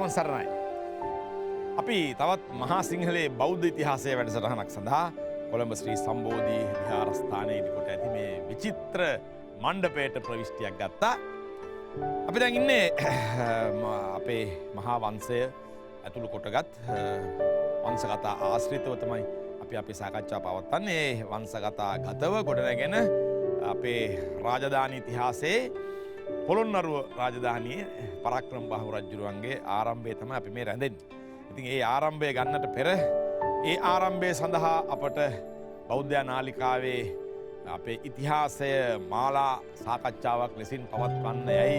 තෙරුවන් සරණයි. අපි තවත් මහා සිංහලේ බෞද්ධ ඉතිහාසයේ වැඩසටහනක් සඳහා කොළඹ ශ්‍රී සම්බෝධි විහාරස්ථානයේ ඉදිකොට ඇති මේ විචිත්‍ර මණ්ඩපයට ප්‍රවිෂ්ටියක් ගත්තා. අපි දැන් ඉන්නේ අපේ මහා වංශය ඇතුළු කොටගත් වංශකථා ආශ්‍රිතව තමයි අපි අපේ සාකච්ඡා පවත්වන්නේ. වංශකථා ගතව ගොඩනැගෙන අපේ රාජධානී ඉතිහාසයේ පොළොන්නරුව රාජධානියේ පරාක්‍රම බාහු රජුරුවන්ගේ ආරම්භය තමයි අපි මේ රැඳෙන්නේ. ඉතින් ඒ ආරම්භය ගන්නට පෙර ඒ ආරම්භය සඳහා අපට බෞද්ධ නාලිකාවේ අපේ ඉතිහාසය මාලා සාකච්ඡාවක් ලෙසින් පවත්වන්න යයි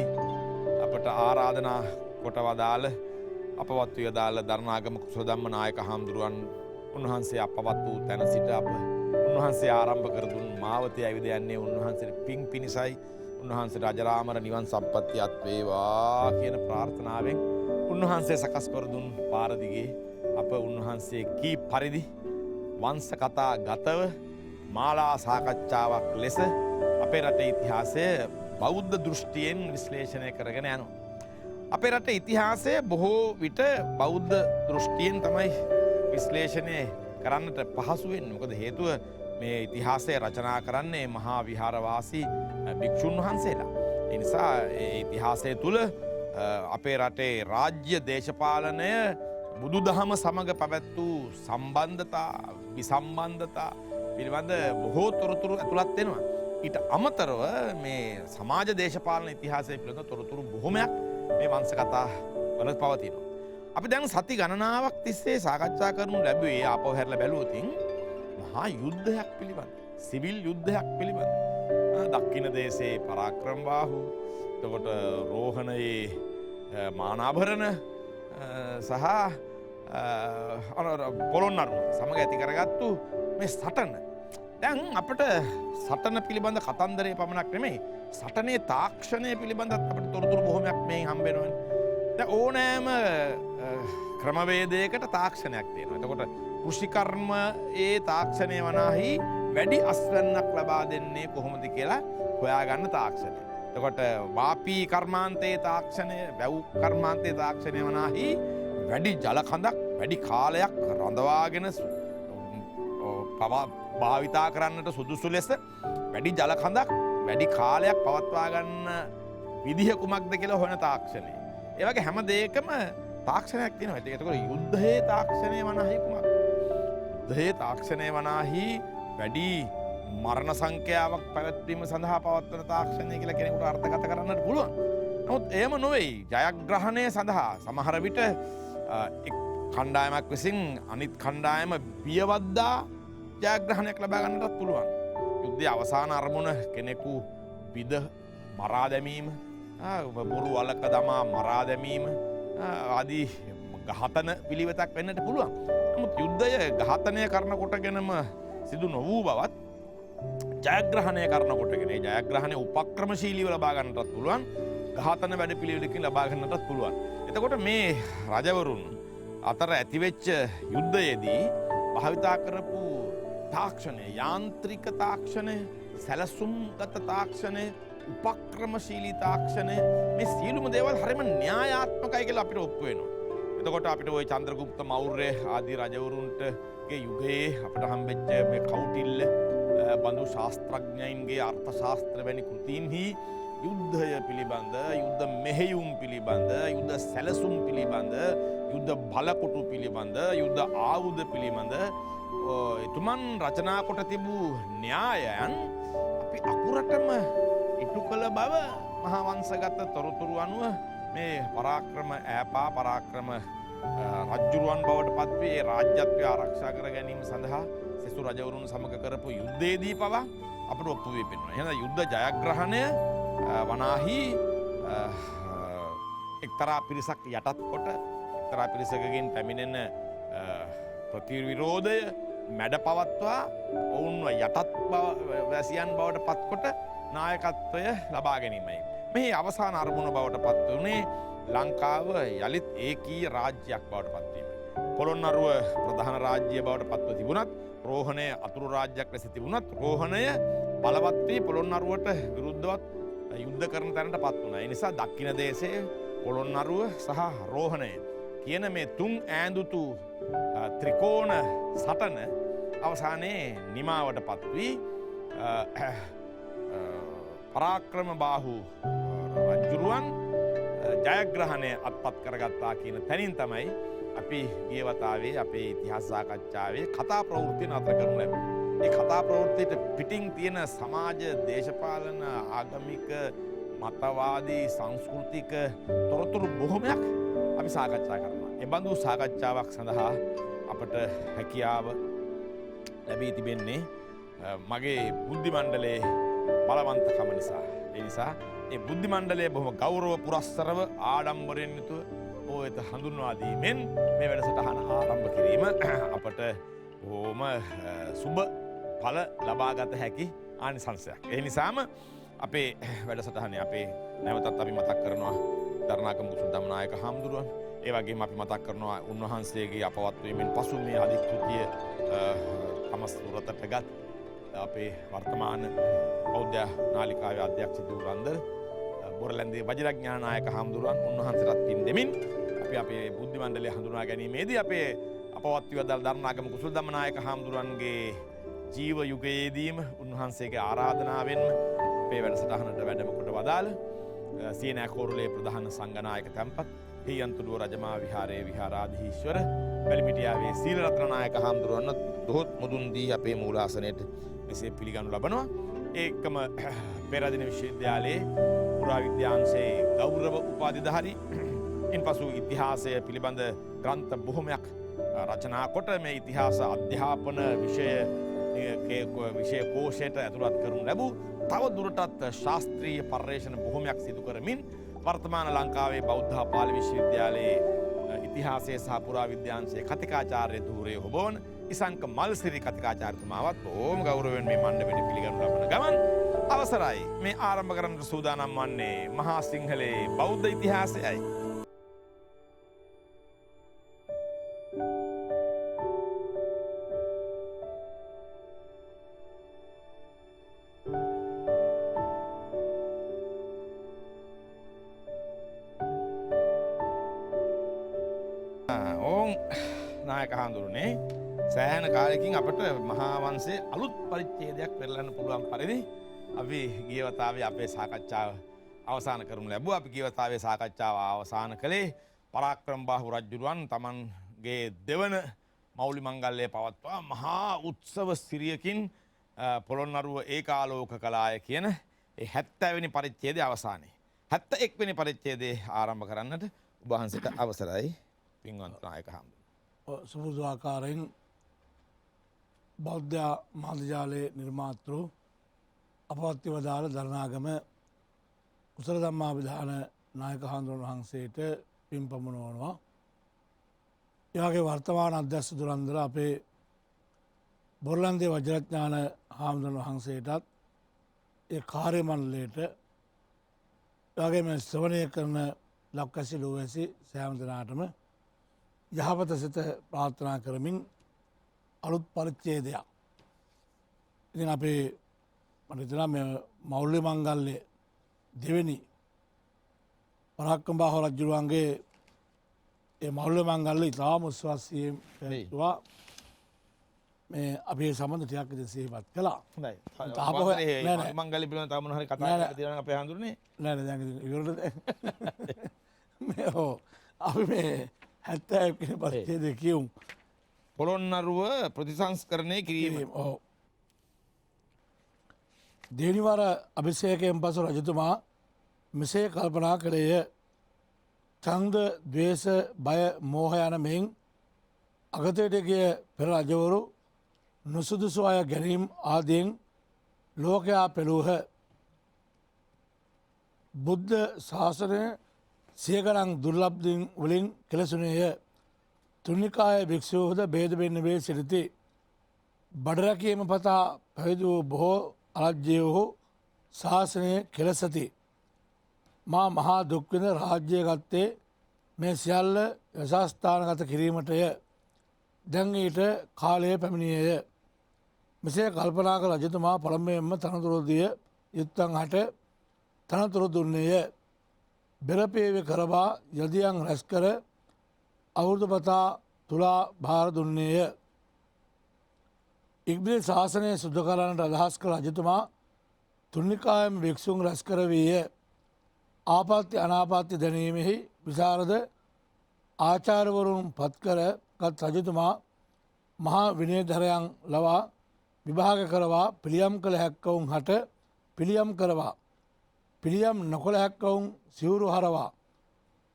අපට ආරාධනා කොට වදාළ අපවත් වියදාළ දරණාගම කුසලධම්ම නායක හාමුදුරුවන් උන්වහන්සේ අපවත් වූ තැන සිට අප උන්වහන්සේ ආරම්භ කර දුන් මාවතේ ඇවිද යන්නේ උන්වහන්සේට පිං පිණිසයි. උන්වහන්සේට අජරාමර නිවන් සම්පත්තියත් වේවා කියන ප්‍රාර්ථනාවෙන් උන්වහන්සේ සකස් කර දුන් පාර දිගේ අප උන්වහන්සේ කී පරිදි වංශ කතා ගතව මාලා සාකච්ඡාවක් ලෙස අපේ රටේ ඉතිහාසය බෞද්ධ දෘෂ්ටියෙන් විශ්ලේෂණය කරගෙන යනවා. අපේ රටේ ඉතිහාසය බොහෝ විට බෞද්ධ දෘෂ්ටියෙන් තමයි විශ්ලේෂණය කරන්නට පහසු වෙන්නේ. මොකද හේතුව මේ ඉතිහාසය රචනා කරන්නේ මහා විහාරවාසී භික්ෂුන් වහන්සේලා. ඒ නිසා ඒ ඉතිහාසය තුළ අපේ රටේ රාජ්‍ය දේශපාලනය බුදුදහම සමග පැවැත් වූ සම්බන්ධතා විසම්බන්ධතා පිළිබඳ බොහෝ තොරතුරු ඇතුළත් වෙනවා. ඊට අමතරව මේ සමාජ දේශපාලන ඉතිහාසය පිළිබඳ තොරතුරු බොහොමයක් මේ වංශකථා වල පවතිනවා. අපි දැන් සති ගණනාවක් තිස්සේ සාකච්ඡා කරනු ලැබුවේ ආපහු හැරලා බැලුවොතින් මහා යුද්ධයක් පිළිබඳ, සිවිල් යුද්ධයක් පිළිබඳ. දක්ෂිණ දේශයේ පරාක්‍රම බාහු, එතකොට රෝහණයේ මානාභරණ සහ පොළොන්නරුව සමග ඇති කරගත්තු මේ සටන. දැන් අපට සටන පිළිබඳ කතන්දරේ පමණක් නෙමෙයි, සටනේ තාක්ෂණය පිළිබඳත් අපට තොරතුරු බොහොමයක් මේ හම්බ වෙනවනේ. දැන් ඕනෑම ක්‍රමවේදයකට තාක්ෂණයක් තියෙනවා. එතකොට කෘෂිකර්මයේ තාක්ෂණය වනාහි වැඩි අස්වැන්නක් ලබා දෙන්නේ කොහොමද කියලා හොයාගන්න තාක්ෂණය. එතකොට වාපී කර්මාන්තයේ තාක්ෂණය, වැව් කර්මාන්තයේ තාක්ෂණය වනාහි වැඩි ජල කඳක් වැඩි කාලයක් රඳවාගෙන භාවිතා කරන්නට සුදුසු ලෙස වැඩි ජල කඳක් වැඩි කාලයක් පවත්වා ගන්න විදිහ කුමක්ද කියලා හොයන තාක්ෂණය. ඒ වගේ හැම දෙයකම තාක්ෂණයක් තියෙනවා. ඒකට යුද්ධයේ තාක්ෂණය වනාහි කුමක්ද? යුද්ධයේ තාක්ෂණය වනාහි වැඩි මරණ සංඛ්‍යාවක් පැවැත්වීම සඳහා පවත්වන තාක්ෂණය කියලා කෙනෙකුට අර්ථගත කරන්නට පුළුවන්. නමුත් එහෙම නොවේ. ජයග්‍රහණය සඳහා සමහර විට එක් කණ්ඩායමක් විසින් අනිත් කණ්ඩායම බියවද්දා ජයග්‍රහණයක් ලබා ගන්නටත් පුළුවන්. යුද්ධයේ අවසාන අරමුණ කෙනෙකු විද මරා දැමීම, බොරු වලක දමා මරා දැමීම ආදී ඝාතන පිළිවෙතක් වෙන්නට පුළුවන්. නමුත් යුද්ධය ඝාතනය කරන කොටගෙනම සිදු නොවූ බවත් ජයග්‍රහණය කරන කොටගෙන ඒ ජයග්‍රහණය උපක්‍රමශීලීව ලබා ගන්නටත් පුළුවන්, ඝාතන වැඩ පිළිවෙලකින් ලබා ගන්නටත් පුළුවන්. එතකොට මේ රජවරුන් අතර ඇතිවෙච්ච යුද්ධයේදී භාවිතා කරපු තාක්ෂණය, යාන්ත්‍රික තාක්ෂණය, සැලසුම්ගත තාක්ෂණය, උපක්‍රමශීලී තාක්ෂණය, මේ සියලුම දේවල් හරිම න්‍යායාත්මකයි කියලා අපිට ඔප්පු වෙනවා. එතකොට අපිට ওই චන්ද්‍රගුප්ත මෞර්ය ආදී රජවරුන්ටගේ යුගයේ අපිට හම්බෙච්ච මේ කෞටිල්‍ය බඳු ශාස්ත්‍රඥයින්ගේ අර්ථ ශාස්ත්‍ර වැනි කෘතීන්හි යුද්ධය පිළිබඳ, යුද්ධ මෙහෙයුම් පිළිබඳ, යුද්ධ සැලසුම් පිළිබඳ, යුද්ධ බලකොටු පිළිබඳ, යුද්ධ ආයුධ පිළිබඳ එතුමන් රචනා කොට තිබූ න්‍යායයන් අපි අකුරටම ඉටු කළ බව මහා වංශගත තොරතුරු අනුව මේ පරාක්‍රම ඈපා පරාක්‍රම රජුරුවන් බවට පත්වී ඒ රාජ්‍යත්වය ආරක්ෂා කර ගැනීම සඳහා සෙසු රජවරුන් සමග කරපු යුද්ධයේදී පවා අපට ඔප්පු වී පෙනෙනවා. එහෙනම් යුද්ධ ජයග්‍රහණය වනාහි එක්තරා පිරිසක් යටත් කොට එක්තරා පිරිසකගෙන් පැමිණෙන ප්‍රතිවිරෝධය මැඩ පවත්වා ඔවුන්ව යටත් වැසියන් බවට පත්කොට නායකත්වය ලබා ගැනීමයි. මේ අවසාන අරමුණ බවට පත් වුණේ ලංකාව යළිත් ඒකීය රාජ්‍යයක් බවට පත්වීම. පොළොන්නරුව ප්‍රධාන රාජ්‍ය බවට පත්ව තිබුණත්, රෝහණය අතුරු රාජ්‍යයක් ලෙස තිබුණත්, රෝහණය බලවත් වී පොළොන්නරුවට විරුද්ධවත් යුද්ධ කරන තැනට පත් වුණා. ඒ නිසා දක්ෂිණ දේශයේ පොළොන්නරුව සහ රෝහණය කියන මේ තුන් ඈඳුතු ත්‍රිකෝණ සටන අවසානයේ නිමාවට පත්වී පරාක්‍රම බාහු රජ්ජුරුවන් ජයග්‍රහණය අත්පත් කරගත්තා කියන තැනින් තමයි අපි ගිය වතාවේ අපේ ඉතිහාස සාකච්ඡාවේ කතා ප්‍රවෘත්ති නතර කරනු ලැබුණේ. ඒ කතා ප්‍රවෘත්තියට පිටින් තියෙන සමාජ දේශපාලන ආගමික මතවාදී සංස්කෘතික තොරතුරු බොහොමයක් අපි සාකච්ඡා කරනවා. ඒ බඳු සාකච්ඡාවක් සඳහා අපට හැකියාව ලැබී තිබෙන්නේ මගේ බුද්ධි මණ්ඩලයේ බලවන්තකම නිසා. ඒ නිසා ඒ බුද්ධි මණ්ඩලය බොහොම ගෞරව පුරස්තරව ආඩම්බරයෙන් යුතුව ඔයත හඳුන්වා දීමෙන් මේ වැඩසටහන ආරම්භ කිරීම අපට බොහොම සුබ ඵල ලබාගත හැකි ආනිසංසයක්. ඒ නිසාම අපේ වැඩසටහනේ අපේ නැවතත් අපි මතක් කරනවා දරණාගම කුසල ධම්මනායක හාමුදුරුවන්. ඒ වගේම අපි මතක් කරනවා උන්වහන්සේගේ අපවත් වීමෙන් පසු මේ අධිකෘතිය තමස්තුරතටගත් අපේ වර්තමාන බෞද්ධ නාලිකාවේ අධ්‍යක්ෂ දුරන්දර බොරලන්දේ වජිරඥානායක හාමුදුරුවන් උන්වහන්සේටත් පින් දෙමින් අපි අපේ බුද්ධි මණ්ඩලය හඳුනා ගැනීමේදී අපේ අපවත් විවදල් දරණාගම කුසල ධම්මනායක හාමුදුරුවන්ගේ ජීව යුගයේදීම උන්වහන්සේගේ ආරාධනාවෙන් අපේ වැඩසටහනට වැඩම කොට වදාළ සීනෑ කෝරුලේ ප්‍රධාන සංඝනායක තැන්පත් හියන්තුඩුව රජමා විහාරයේ විහාරාධීශවර වැලිමිටියාවේ සීලරත්නනායක හාමුදුරුවන්ව දොහොත් මුදුන් දී අපේ මූලාසනයට මෙසේ පිළිගනු ලබනවා. ඒකම පෙරදින විශ්වවිද්‍යාලයේ පුරාවිද්‍යාංශයේ ගෞරව උපාධිධාරී ඉන්පසු ඉතිහාසය පිළිබඳ ග්‍රන්ථ බොහොමයක් රචනා කොට මේ ඉතිහාස අධ්‍යාපන විෂය කෝෂයට ඇතුළත් කරනු ලැබූ තව දුරටත් ශාස්ත්‍රීය පර්යේෂණ බොහොමයක් සිදු කරමින් වර්තමාන ලංකාවේ බෞද්ධ පාලි විශ්වවිද්‍යාලයේ ඉතිහාසයේ සහ පුරාවිද්‍යාංශයේ කතිකාචාර්ය ධූරයේ හොබවන ඉසංක මල්සිරි කතිකාචාර්යතුමාවත් බොහොම ගෞරවයෙන් මේ මණ්ඩපෙට පිළිගනු ලබන ගමන් අවසරයි මේ ආරම්භ කරන්නට සූදානම් වන්නේ මහා සිංහලේ බෞද්ධ ඉතිහාසයයි. නායක හාමුදුරුවනේ සෑහෙන කාලෙකින් අපට මහා වංශයේ අලුත් පරිච්ඡේදයක් පෙරලන්න පුළුවන් පරිදි අපි ගිය වතාවේ අපේ සාකච්ඡාව අවසන් කරමු ලැබුවා. අපි ගිය වතාවේ සාකච්ඡාව අවසන් කළේ පරාක්‍රම බාහු රජුරුවන් තමන්ගේ දෙවන මෞලි මංගල්‍යය පවත්වා මහා උත්සව සිරියකින් පොළොන්නරුව ඒකාලෝක කලාය කියන ඒ 70 වෙනි පරිච්ඡේදයේ අවසානයේ 71 වෙනි පරිච්ඡේදයේ ආරම්භ කරන්නට ඔබ වහන්සේට අවසරයි පින්වත් නායක හාමුදුරුවෝ. සුපුරුදු ආකාරයෙන් බෞද්ධ මාධ්‍යාලයේ නිර්මාතෘ අපවත් වදාළ දරණාගම කුසල ධම්මාභිධාන නායක හාමුදුරුවන් වහන්සේට පින් පමුණවනවා. ඒ වගේ වර්තමාන අධ්‍යක්ෂ දුරන්දර අපේ බොරලන්දේ වජිරඥාන හාමුදුරුවන් වහන්සේටත් ඒ කාර්ය මණ්ඩලයට ඒ වගේම ශ්‍රවණය කරන ලක්වැසි ලෝවැසි සෑම දෙනාටම යහපත සිත ප්‍රාර්ථනා කරමින් අලුත් පරිච්ඡේදයක්. ඉතින් අපේ මට හිතෙනවා මේ මෞල්‍ය මංගල්‍ය දෙවෙනි පරාක්‍රම බාහු රජුරුවන්ගේ ඒ මෞල්‍ය මංගල්‍ය ඉතාම උස්වාසියෙන් පැවැත්වුවා. මේ අපේ සම්බන්ධ ටිකක් ඉතින් සිහිපත් කළා. හොඳයි. තාපහේ මංගල්‍ය පිළිබඳව තව මොන හරි කතා කරලා තියෙනවා අපේ හඳුරන්නේ. නෑ නෑ දැන් ඉවරද? මේ අපි මේ 70 වෙනි පරිච්ඡේදය කියමු. පොළොන්නරුව ප්‍රතිසංස්කරණය කිරීම. දෙවනිවර අභිෂේකයෙන් පසු රජතුමා මෙසේ කල්පනා කළේය. ඡන්ද, ද්වේෂ, බය, මෝහ යන මෙන් අගතයට ගිය පෙර රජවරු නුසුදුසු අය ගැනීම් ආදීන් ලෝකයා පෙළූහ. බුද්ධ ශාසනය සිය ගණන් දුර්ලභදීන් වලින් කෙලසුනේය. තුන්නිකාය භික්ෂූහුද බේද බෙන්න වේ සිටිති. බඩරැකීම පතා පැවිදි වූ බොහෝ අරජ්‍යයහු ශාසනය කෙලසති. මා මහා දුක්විඳ රාජ්‍යය ගත්තේ මේ සියල්ල යශස්ථානගත කිරීමටය. දැන් ඊට කාලය පැමිණියේය. මෙසේ කල්පනා කළ රජතුමා පළමුවෙන්ම තනතුරුදිය යුත්තන් හට තනතුරු දුන්නේය. බෙරපේවි කරවා යදියන් රැස්කර අවුරුදු පතා තුලා භාර දුන්නේය. ඉක්බිලි ශාසනය සුද්ධ කරන්නට අදහස් කළ රජතුමා තුන්නිකායම භික්‍ෂූන් රැස් කරවීය. ආපත්‍ය අනාපත්‍ය දැනීමෙහි විසාරද ආචාරවරුන් පත්කර ගත් රජතුමා මහා විනයධරයන් ලවා විභාග කරවා පිළියම් කළ හැක්කවුන් හට පිළියම් කරවා. පිළියම් නොකොළ හැක්කවුන් සිවුරු හරවා.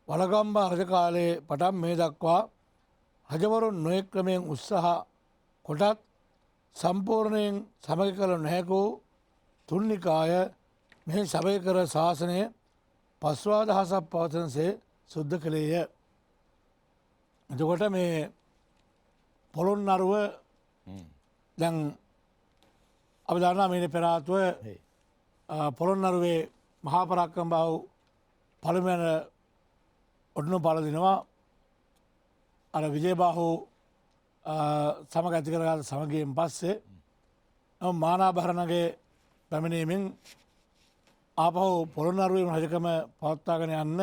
වළගම්බා රජකාලයේ පටන් මේ දක්වා රජවරුන් නොයෙක් ක්‍රමයෙන් උත්සාහ කොටත් සම්පූර්ණයෙන් සමග කළ නොහැකූ තුන්නිකාය මෙහි සබය කර ශාසනය පස්වාදහසක් පවතනසේ සුද්ධ කළේය. එතකොට මේ පොළොන්නරුව දැන් අප දන්නා මේ පෙරාතුව පොළොන්නරුවේ මහාපරක්කම් බව පළමෙන ඔඩනු පලදිනවා අර විජයබාහු සමග ඇති කරගත සමගයෙන් පස්සේ මානාභරණගේ පැමිණීමෙන් ආපහු පොළොන්නරුවේම රජකම පවත්වාගෙන යන්න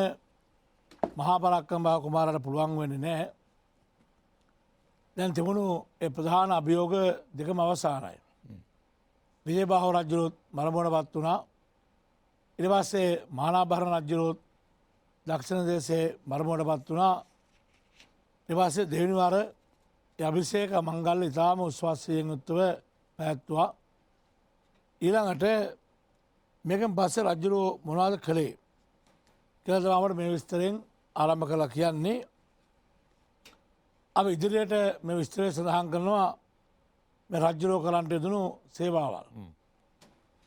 මහාපරක්කම් බව කුමාරට පුළුවන් වෙන්නේ නැහැ. දැන් තිබුණු ප්‍රධාන අභියෝග දෙකම අවසානයි. විජයබාහු රජුරුත් මරමුණපත් වුණා. ඊට පස්සේ මානාභරණ රජුරුත් දක්ෂිණ දේශයේ මරමුණපත් වුණා. ඊට පස්සේ දෙවෙනි වර අභිෂේක මංගල්‍ය ඉතාම උස්වාස්යෙන් යුක්තව පැවැත්වුවා. ඊළඟට මේකෙන් පස්සේ රජුරෝ මොනවද කළේ කියලා තමයි අපිට මේ විස්තරෙන් ආරම්භ කළා කියන්නේ. අපි ඉදිරියට මේ විස්තරය සඳහන් කරනවා මේ රජුරෝ කරන්ට යෙදුණු සේවාවල්.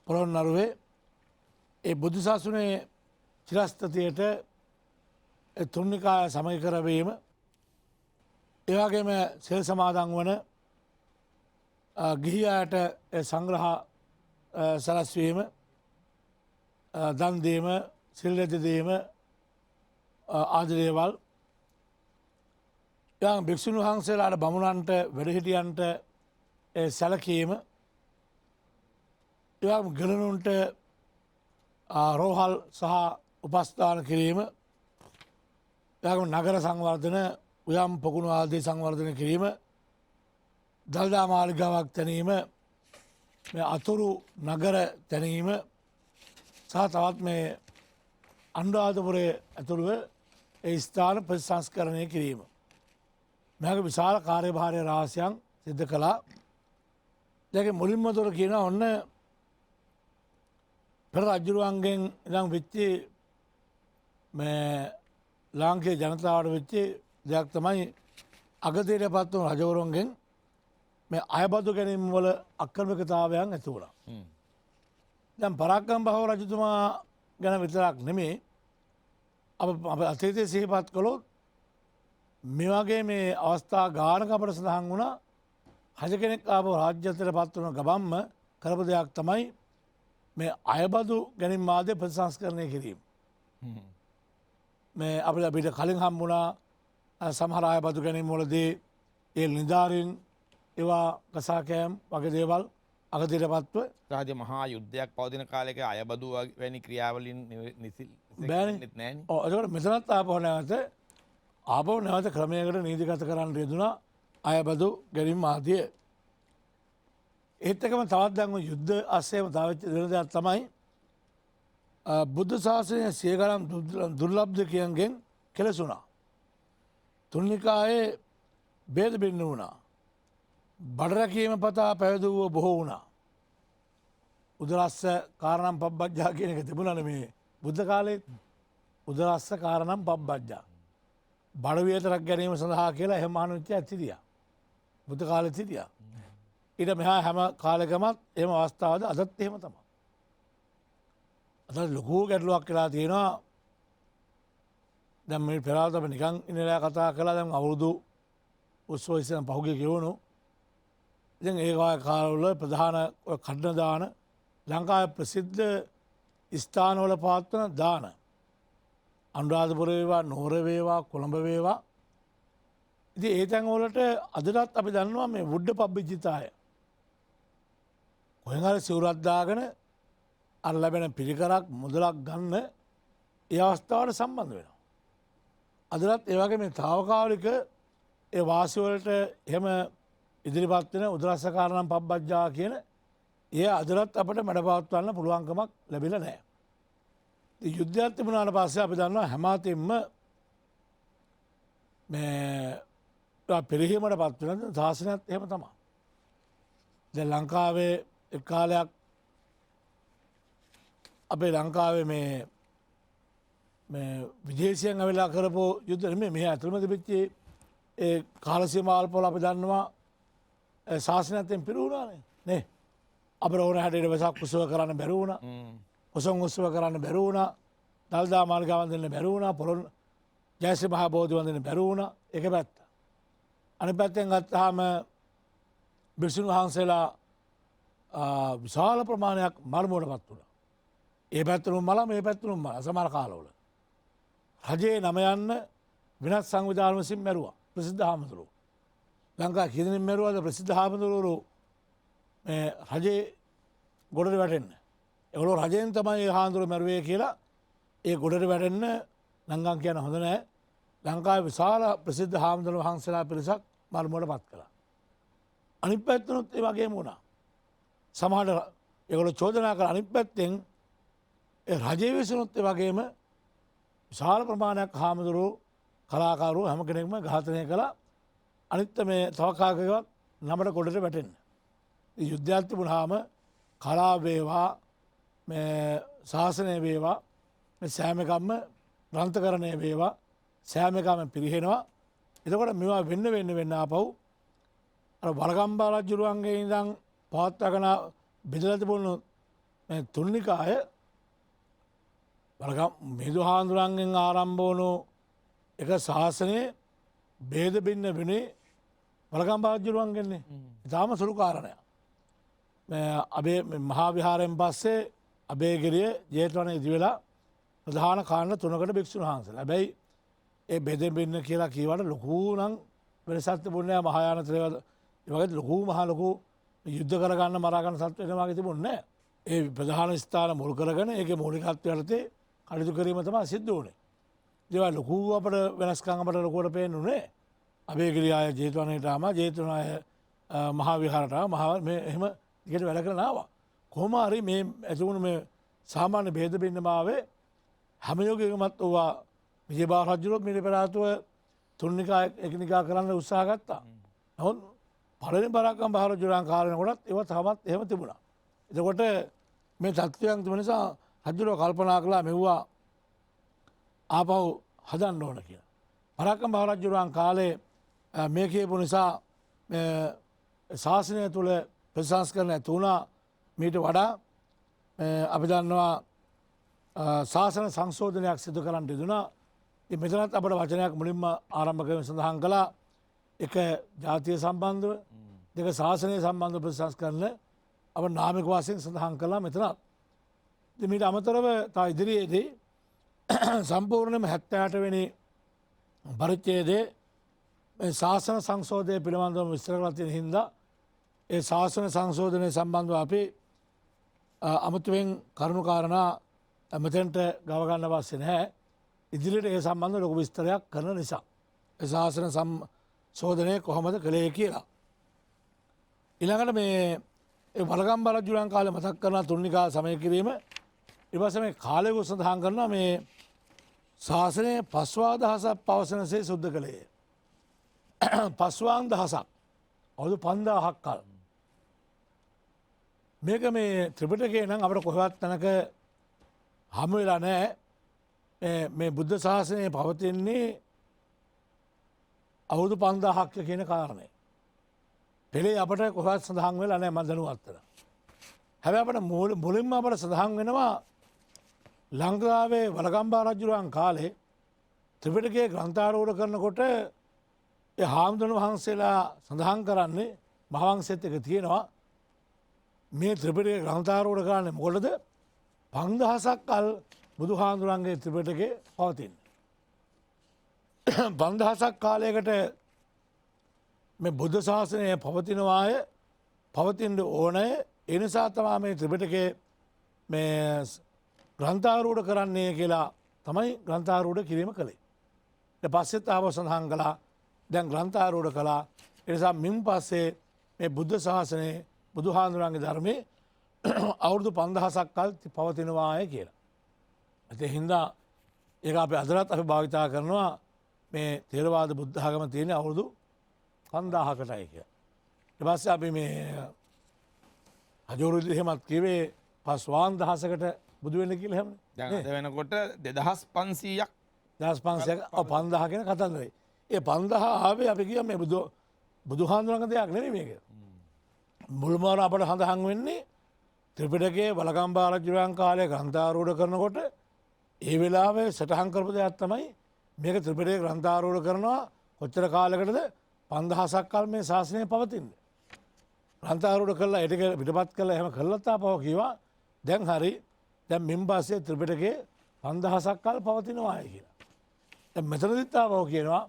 පොළොන්නරුවේ ඒ බුදු සසුනේ චිරස්ථිතියට තුන්නිකාය සමග කරවීම, ඒ වගේම සෙල් සමාදන් වන ගිහියාට සංග්‍රහ සලස්වීම, දන් දීම, සිල් රැජ දීම ආදී දේවල්. ඊළඟ භික්ෂුන් වහන්සේලාට බමුණන්ට වැඩිහිටියන්ට සැලකීම, ඊළඟ ගණනුන්ට රෝහල් සහ උපස්ථාන කිරීම, ඊළඟ නගර සංවර්ධන, උයම් පොකුණු ආදී සංවර්ධන කිරීම, දළදා මාලිගාවක් තැනීම, මේ අතුරු නගර තැනීම සහ තවත් මේ අනුරාධපුරයේ ඇතුළුව ඒ ස්ථාන ප්‍රතිසංස්කරණය කිරීම. මේක විශාල කාර්යභාරය රාශියක් සිද්ධ කළා. දැන් මුලින්ම තොර කියන ඔන්න පෙර රජුරුවන්ගෙන් ඉඳන් වෙච්ච මේ ලාංකේය ජනතාවට වෙච්ච දෙයක් තමයි අගතියටපත් වුණු රජවරුන්ගෙන් මේ අයබදු ගැනීම වල අක්‍රමිකතාවයන් ඇති වුණා. දැන් පරාක්‍රම බහුව රජතුමා ගැන විතරක් නෙමෙයි අප අතීතයේ සිහිපත් කළොත් මේ වගේ මේ අවස්ථා ගානක අපට සඳහන් වුණා. රජ කෙනෙක් ආපහු රාජ්‍යත්වයට පත් වුණ ගමන්ම කරපු දෙයක් තමයි මේ අයබදු ගැනීම ආදී ප්‍රතිසංස්කරණය කිරීම. මේ අපිට කලින් හම්බුණා සමහර අයබදු ගැනීම වලදී ඒ නිලධාරීන් ඒවා කසාකෑම් වගේ දේවල් අගතියටපත්ව රාජ මහා යුද්ධයක් පවතින කාලයක අයබදු වැනි ක්‍රියාවලින් බෑනේ. ඔව් ඒකට මෙතනත් ආපහු නැවත ක්‍රමයකට නීතිගත කරන්න යෙදුණා අයබදු ගැනීම ආදිය. ඒත් එකම තවත් දැන් යුද්ධ අස්සේම තවත් වෙන දෙයක් තමයි බුද්ධ ශාසනය සිය ගණන් දුර්ලභකයන්ගෙන් කෙලසුණා. තුන්නිකායේ ભેද බින්න වුණා. බඩ රැකීම පතා පැවිදුව බොහෝ වුණා. උදරස්ස කාරණම් පබ්බජ්ජා කියන එක තිබුණානේ මේ බුද්ධ කාලේ. උදරස්ස කාරණම් පබ්බජ්ජා. බඩ විතරක් ගැනීම සඳහා කියලා එහෙම අනුච්චයක් තිබියා. බුද්ධ කාලෙත් හිටියා. ඊට මෙහා හැම කාලෙකමත් එහෙම අවස්ථාවද අදත් එහෙම තමයි. අද ලොකු ගැටලුවක් වෙලා තියෙනවා. දැන් මේ පෙරාවත අපි නිකන් ඉන්නලා කතා කළා. දැන් අවුරුදු උත්සව ඉස්සෙන් පහුගිය ගෙවුණු. ඉතින් ඒ කාලවල ප්‍රධාන කඩන දාන ලංකාවේ ප්‍රසිද්ධ ස්ථානවල පවත්වන දාන අනුරාධපුර වේවා, නුවර වේවා, කොළඹ වේවා. ඉතින් ඒ තැන් වලට අදටත් අපි දන්නවා මේ වුඩ්ඩ පබ්බිජිතාය. කොහෙන් හරි සිවුරක් දාගෙන අර ලැබෙන පිළිකරක් මුදලක් ගන්න ඒ අවස්ථාවට සම්බන්ධ වෙනවා. අදරත් ඒවගේ මේ තාවකාලික ඒ වාසිවලට එහෙම ඉදිරිපත් වෙන උදරස්සකාරනම් පබ්බජ්ජා කියන ඒ අදරත් අපට මැඩපවත්වන්න පුළුවන්කමක් ලැබිලා නැහැ. ඉතින් යුද්ධයක් තිබුණාට පස්සේ අපි දන්නවා හැමතින්ම මේ පෙරහීමට පත් වෙන ශාසනයත් එහෙම තමයි. දැන් ලංකාවේ එක් කාලයක් අපේ ලංකාවේ මේ විදේශයෙන් ඇවිල්ලා කරපු යුද්ධ නෙමෙයි මේ අතරම තිබිච්ච ඒ කාල සීමාවල් පොළ අපි දන්නවා ශාසනයෙන් පිරුණානේ නේ. අපිට ඕන හැටියට වෙසක් උත්සව කරන්න බැරි වුණා. උසන් උත්සව කරන්න බැරි වුණා. දල්දා මාලිගාව වන්දන්න බැරි වුණා. පොළොන් ජයශ්‍රී මහා බෝධි වන්දන්න බැරි වුණා. එක පැත්ත. අනිත් පැත්තෙන් ගත්තාම භික්ෂුන් වහන්සේලා විශාල ප්‍රමාණයක් මරමුවටපත් වුණා. ඒ පැත්තනුම් මල මේ පැත්තනුම් මල සමහර කාලවල. රජයේ නම යන්න වෙනත් සංවිධාන විසින් මැරුවා. ප්‍රසිද්ධ හාමුදුරුවෝ. ලංකා කීදෙනෙක් මැරුවාද ප්‍රසිද්ධ හාමුදුරුවෝ මේ රජේ ගොඩට වැටෙන්න. ඒගොල්ලෝ රජයෙන් තමයි හාමුදුරුවෝ මැරුවේ කියලා ඒ ගොඩට වැටෙන්න ලංකා කියන හොඳ නැහැ. ලංකාවේ විශාල ප්‍රසිද්ධ හාමුදුරුවෝ වහන්සේලා පිරිසක් මරමුවට පත් කළා. අනිත් පැත්තනොත් ඒ වගේම වුණා. සමහර ඒගොල්ලෝ චෝදනා කළ අනිත් පැත්තෙන් ඒ රජයේ විසිනුත් ඒ වගේම විශාල ප්‍රමාණයක් හාමුදුරුවෝ කලාකාරෝ හැම කෙනෙක්ම ඝාතනය කළා. අනිත් මේ තව කාකේවත් නමට ගොඩට වැටෙන්න. යුද්ධයක් තිබුණාම කලාව වේවා මේ ශාසනය වේවා මේ සෑම එකක්ම ග්‍රන්ථකරණය වේවා සෑම එකම පිරිහෙනවා. එතකොට මේවා වෙන්න ආපහු අර වලගම්බා රජුරුවන්ගේ ඉඳන් පවත්වාගෙන බෙදලා තිබුණු මේ තුන්නිකාය වලගම් මිහිඳු හාමුදුරන්ගෙන් ආරම්භ වුණු එක ශාසනයේ ભેද බින්න වෙන්නේ වලගම්බා රජුරුවන්ගෙන්නේ. ඉතාම සුළු කාරණයක්. අබේ මහා විහාරයෙන් පස්සේ අබේගිරිය ජේතවනයේ ඉදි වෙලා ප්‍රධාන කාරණා තුනකට භික්ෂුන් වහන්සේලා. හැබැයි ඒ බෙදෙන් බින්න කියලා කීවට ලොකු නම් වෙනසක් තිබුණේ නැහැ. මහායාන ත්‍රේවද ඒ වගේ ලොකු යුද්ධ කරගන්න මරා ගන්න සත්ත්ව වෙනවා වගේ තිබුණේ නැහැ. ඒ ප්‍රධාන ස්ථාන මුල් කරගෙන ඒකේ මූලිකත්වයට කටයුතු කිරීම තමයි සිද්ධ වුණේ. ඒවා ලොකු අපට වෙනස්කම් අපට ලොකුවට පේන්නේ. අබේගිරිය ආය ජේතවනයේට ආම ජේතවනය මහා විහාරට මේ එහෙම දිගට වැඩ කරන ආවා. කොහොම හරි මේ ඇතිවුණු මේ සාමාන්‍ය ભેද බින්නභාවයේ හැම යෝගයකමත් ඕවා විජයබා රජුත් මිල පෙරාතුව තුන්නිකා එකිනෙකා කරන්න උත්සාහ ගත්තා. නමුත් පළවෙනි බරක්කම් බහරජුරන් කාලෙනකොටත් ඒවා තාමත් එහෙම තිබුණා. එතකොට මේ තත්ත්වයන් තිබෙන නිසා රජුරෝ කල්පනා කළා මෙව්වා ආපහු හදන්න ඕන කියලා. බරක්කම් බහරජුරන් කාලේ මේ කියපු නිසා ශාසනය තුළ ප්‍රතිසංස්කරණය තුණා. මීට වඩා අපි දන්නවා ශාසන සංශෝධනයක් සිදු කරන්න යුතුනා. මෙතනත් අපට වචනයක් මුලින්ම ආරම්භ කරමින් සඳහන් කළා. එක ජාතිය සම්බන්ධව දෙක ශාසනය සම්බන්ධ ප්‍රතිසංස්කරණ අප නාමික වශයෙන් සඳහන් කළා මෙතනත්. මීට අමතරව තා ඉදිරියේදී සම්පූර්ණයෙන්ම 78 වෙනි පරිච්ඡේදයේ ශාසන සංශෝධනය පිළිබඳව විස්තර කරලා තියෙන හින්දා ඒ ශාසන සංශෝධනය සම්බන්ධව අපි අමුතුවෙන් කරුණු කාරණා මෙතෙන්ට ගව ගන්න අවශ්‍ය නැහැ. ඉදිරියට ඒ සම්බන්ධ ලොකු විස්තරයක් කරන නිසා. ඒ ශාසන සංශෝධනය කොහොමද කළේ කියලා. ඊළඟට මේ වලගම්බා රජුරන් කාලේ මතක් කරන තුන්නිකා සමය කිරීම ඊට පස්සේ මේ කාලයක සඳහන් කරනවා මේ ශාසනය පස්වා දහසක් පවසනසේ සුද්ධ කළේ. පස්වාන් දහසක් අවුරුදු 5000ක් කල. මේක මේ ත්‍රිපිටකේ නම් අපිට කොහෙවත් තැනක හමු වෙලා නැහැ. මේ බුද්ධ ශාසනය පවතින්නේ අවුරුදු 5000ක් කියන කාරණය. පෙළේ අපට කොහෙවත් සඳහන් වෙලා නැහැ මම දැනුවත් වෙලා. හැබැයි අපිට මුලින්ම අපට සඳහන් වෙනවා ලංකාවේ වලගම්බා රජුරන් කාලේ ත්‍රිපිටකයේ ග්‍රන්ථාරූඪ කරනකොට ඒ හාමුදුරුවෝ වහන්සේලා සඳහන් කරන්නේ මහවංශයේත් එක තියෙනවා මේ ත්‍රිපිටකයේ ග්‍රන්ථාරූඪ කරන්නේ මොකටද 5000ක් කල් බුදුහාමුදුරන්ගේ ත්‍රිපිටකේ පවතින. 5000ක් කාලයකට මේ බුද්ධ ශාසනය පවතිනවාය පවතින්න ඕනේ. ඒ නිසා තමයි මේ ත්‍රිපිටකේ මේ ග්‍රන්ථාරූඪ කරන්නේ කියලා තමයි ග්‍රන්ථාරූඪ කිරීම කළේ. පස්සෙත් ආව සඳහන් කලා දැන් ග්‍රන්ථාරෝඩ කලා එනිසා මින් පස්සේ මේ බුද්ධ ශාසනයේ බුදු හාන්දුරන්ගේ ධර්මය අවුරුදු 5000ක් කල් පවතිනවාය කියලා. ඇති හින්දා ඒ අප අදරත් අපි භාවිතා කරනවා මේ තේරවාද බුද්ධාගම තියෙන අවුරුදු 5000කටයි කිය. එපස්ස අපි මේ හජෝරුදි හෙමත් කිවේ පස්වාන් දහසකට බුදුවෙන්න කියල හැම වෙනකොට 2500ක් 500 කියෙන කතන්දරයි. ඒ 5000 ආවේ අපි කිය මේ බුදුහාන්දුරන්ග දෙයක් නෙවේ මේක. මුල්මාර අපට හඳහන් වෙන්නේ ත්‍රිපිටකයේ වලකම්බා රජුරන් කාලය ග්‍රන්ථාරූඪ කරනකොට ඒ වෙලාවේ සටහන් කරපු දෙයක් තමයි මේක ත්‍රිපිටකයේ ග්‍රන්ථාරූඪ කරනවා කොච්චර කාලයකටද 5000ක් කල් මේ ශාසනය පවතින්නේ. ග්‍රන්ථාරූඪ කළා ඒක පිටපත් කළා එහෙම කළා තාපව කිව්වා දැන් හරි දැන් මින් පස්සේ ත්‍රිපිටකයේ 5000ක් කල් පවතිනවා කියලා. දැන් මෙතනදිත් තාපව කියනවා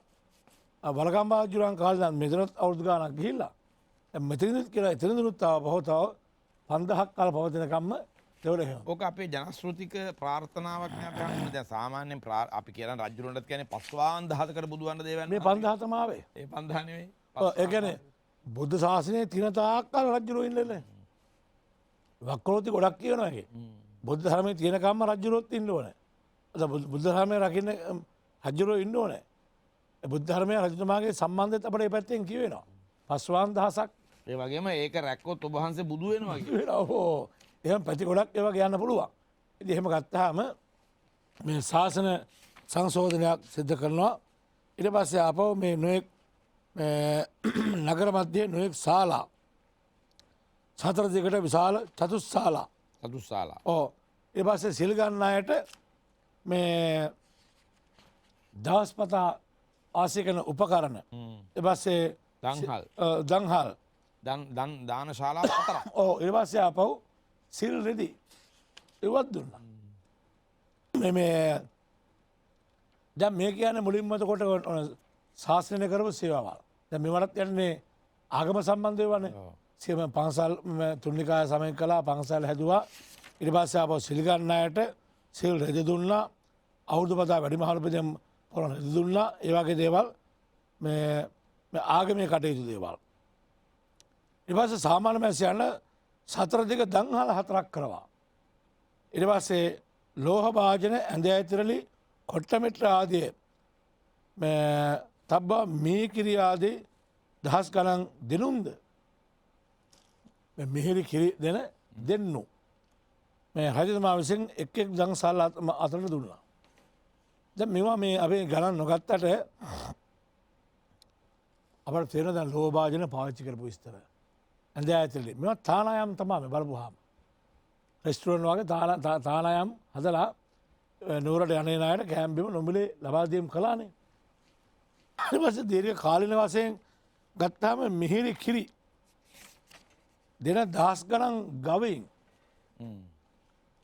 වලකම්බා රජුරන් කාලේ දැන් මෙතනත් අවුරුදු ගාණක් ගිහිල්ලා දැන් මෙතනදිත් කියලා එතනදිත් තාපව 5000ක් කල් පවතිනකම්ම දෙවලහෙම. ඕක අපේ ජනශ්‍රෘතික ප්‍රාර්ථනාවක් නේ අපි අහන්නේ. දැන් සාමාන්‍යයෙන් අපි කියන රජුරන්ටත් කියන්නේ පස්වාන් දහසකට බුදුවන්න දේවයන්. මේ 5000 තමයි ආවේ. ඒ 5000 නෙවෙයි. ඒ කියන්නේ බුද්ධ ශාසනයේ තින තාක් කල් රජුරෝ ඉන්නනේ. වක්‍රෝති ගොඩක් කියනවා ඒකේ. බුද්ධ ධර්මයේ තියෙනකම්ම රජුරොත් ඉන්න ඕනේ. අද බුද්ධ ධර්මයේ රකින්න රජුරෝ ඉන්න ඕනේ. බුද්ධ ධර්මයේ රජතුමාගේ සම්බන්ධයත් අපිට මේ පැත්තෙන් කියවෙනවා. පස්වාන් දහසක් ඒ වගේම ඒක රැක්කොත් ඔබ වහන්සේ බුදු වෙනවා කියලා. ඕ එහෙම පැති ගොඩක් ඒවා කියන්න පුළුවන්. ඉතින් එහෙම ගත්තාම මේ ශාසන සංශෝධනයක් සිදු කරනවා. ඊට පස්සේ ආපහු මේ නොයෙක් නගර මැදේ නොයෙක් ශාලා සතර දිගට විශාල චතුස්ශාලා. ඔව්. ඊට පස්සේ සිල් ගන්න අයට මේ දවස්පතා ආශ්‍රය කරන උපකරණ. ඊට පස්සේ දංහල් දාන ශාලා 4ක්. ඔව් ඊට පස්සේ ආපහු සිල් රෙදි ඉවත් දුන්නා. මේ දැන් මේ කියන්නේ මුලින්ම කොට ශාස්ත්‍රණය කරපු සේවාවල්. දැන් මේවටත් යන්නේ ආගම සම්බන්ධ ඒවානේ. සියම පන්සල් තුන්නිකාය සමය කළා පන්සල් හැදුවා. ඊට පස්සේ ආපහු සිල් ගන්න අයට සිල් රෙදි දුන්නා. අවුරුදු පතා වැඩිමහල් උපදෙම් පොරොන් රෙදි දුන්නා. ඒ වගේ දේවල් මේ ආගමේ කටයුතු දේවල්. ඊට පස්සේ සාමාන්‍ය මැසියන සතර දිග දංහල 4ක් කරවා. ඊට පස්සේ ලෝහ භාජන ඇඳ ඇතිරලි කොට්ටමෙට්‍ර ආදී තබ්බා මේ කිරි ආදී දහස් ගණන් දෙනුම්ද මිහිරි කිරි දෙන්නු මේ රජතුමා විසින් එක් දංසල් අතරට දුන්නා. දැන් මේවා මේ අපේ ගණන් නොගත්තට අපට තේරෙන දැන් ලෝහ භාජන පාවිච්චි කරපු විස්තර. ඇඳ ඇතිරලි මේවා තානායම් තමයි බලපුවාම. රෙස්ටුරන්ට් වගේ තානායම් හදලා නුවරට යන්නේ ණයට කැම්බිම නොමිලේ ලබා දීම් කළානේ. ඊට පස්සේ දීර්ඝ කාලින වශයෙන් ගත්තාම මිහිරි කිරි දෙන දහස් ගණන් ගවයින්.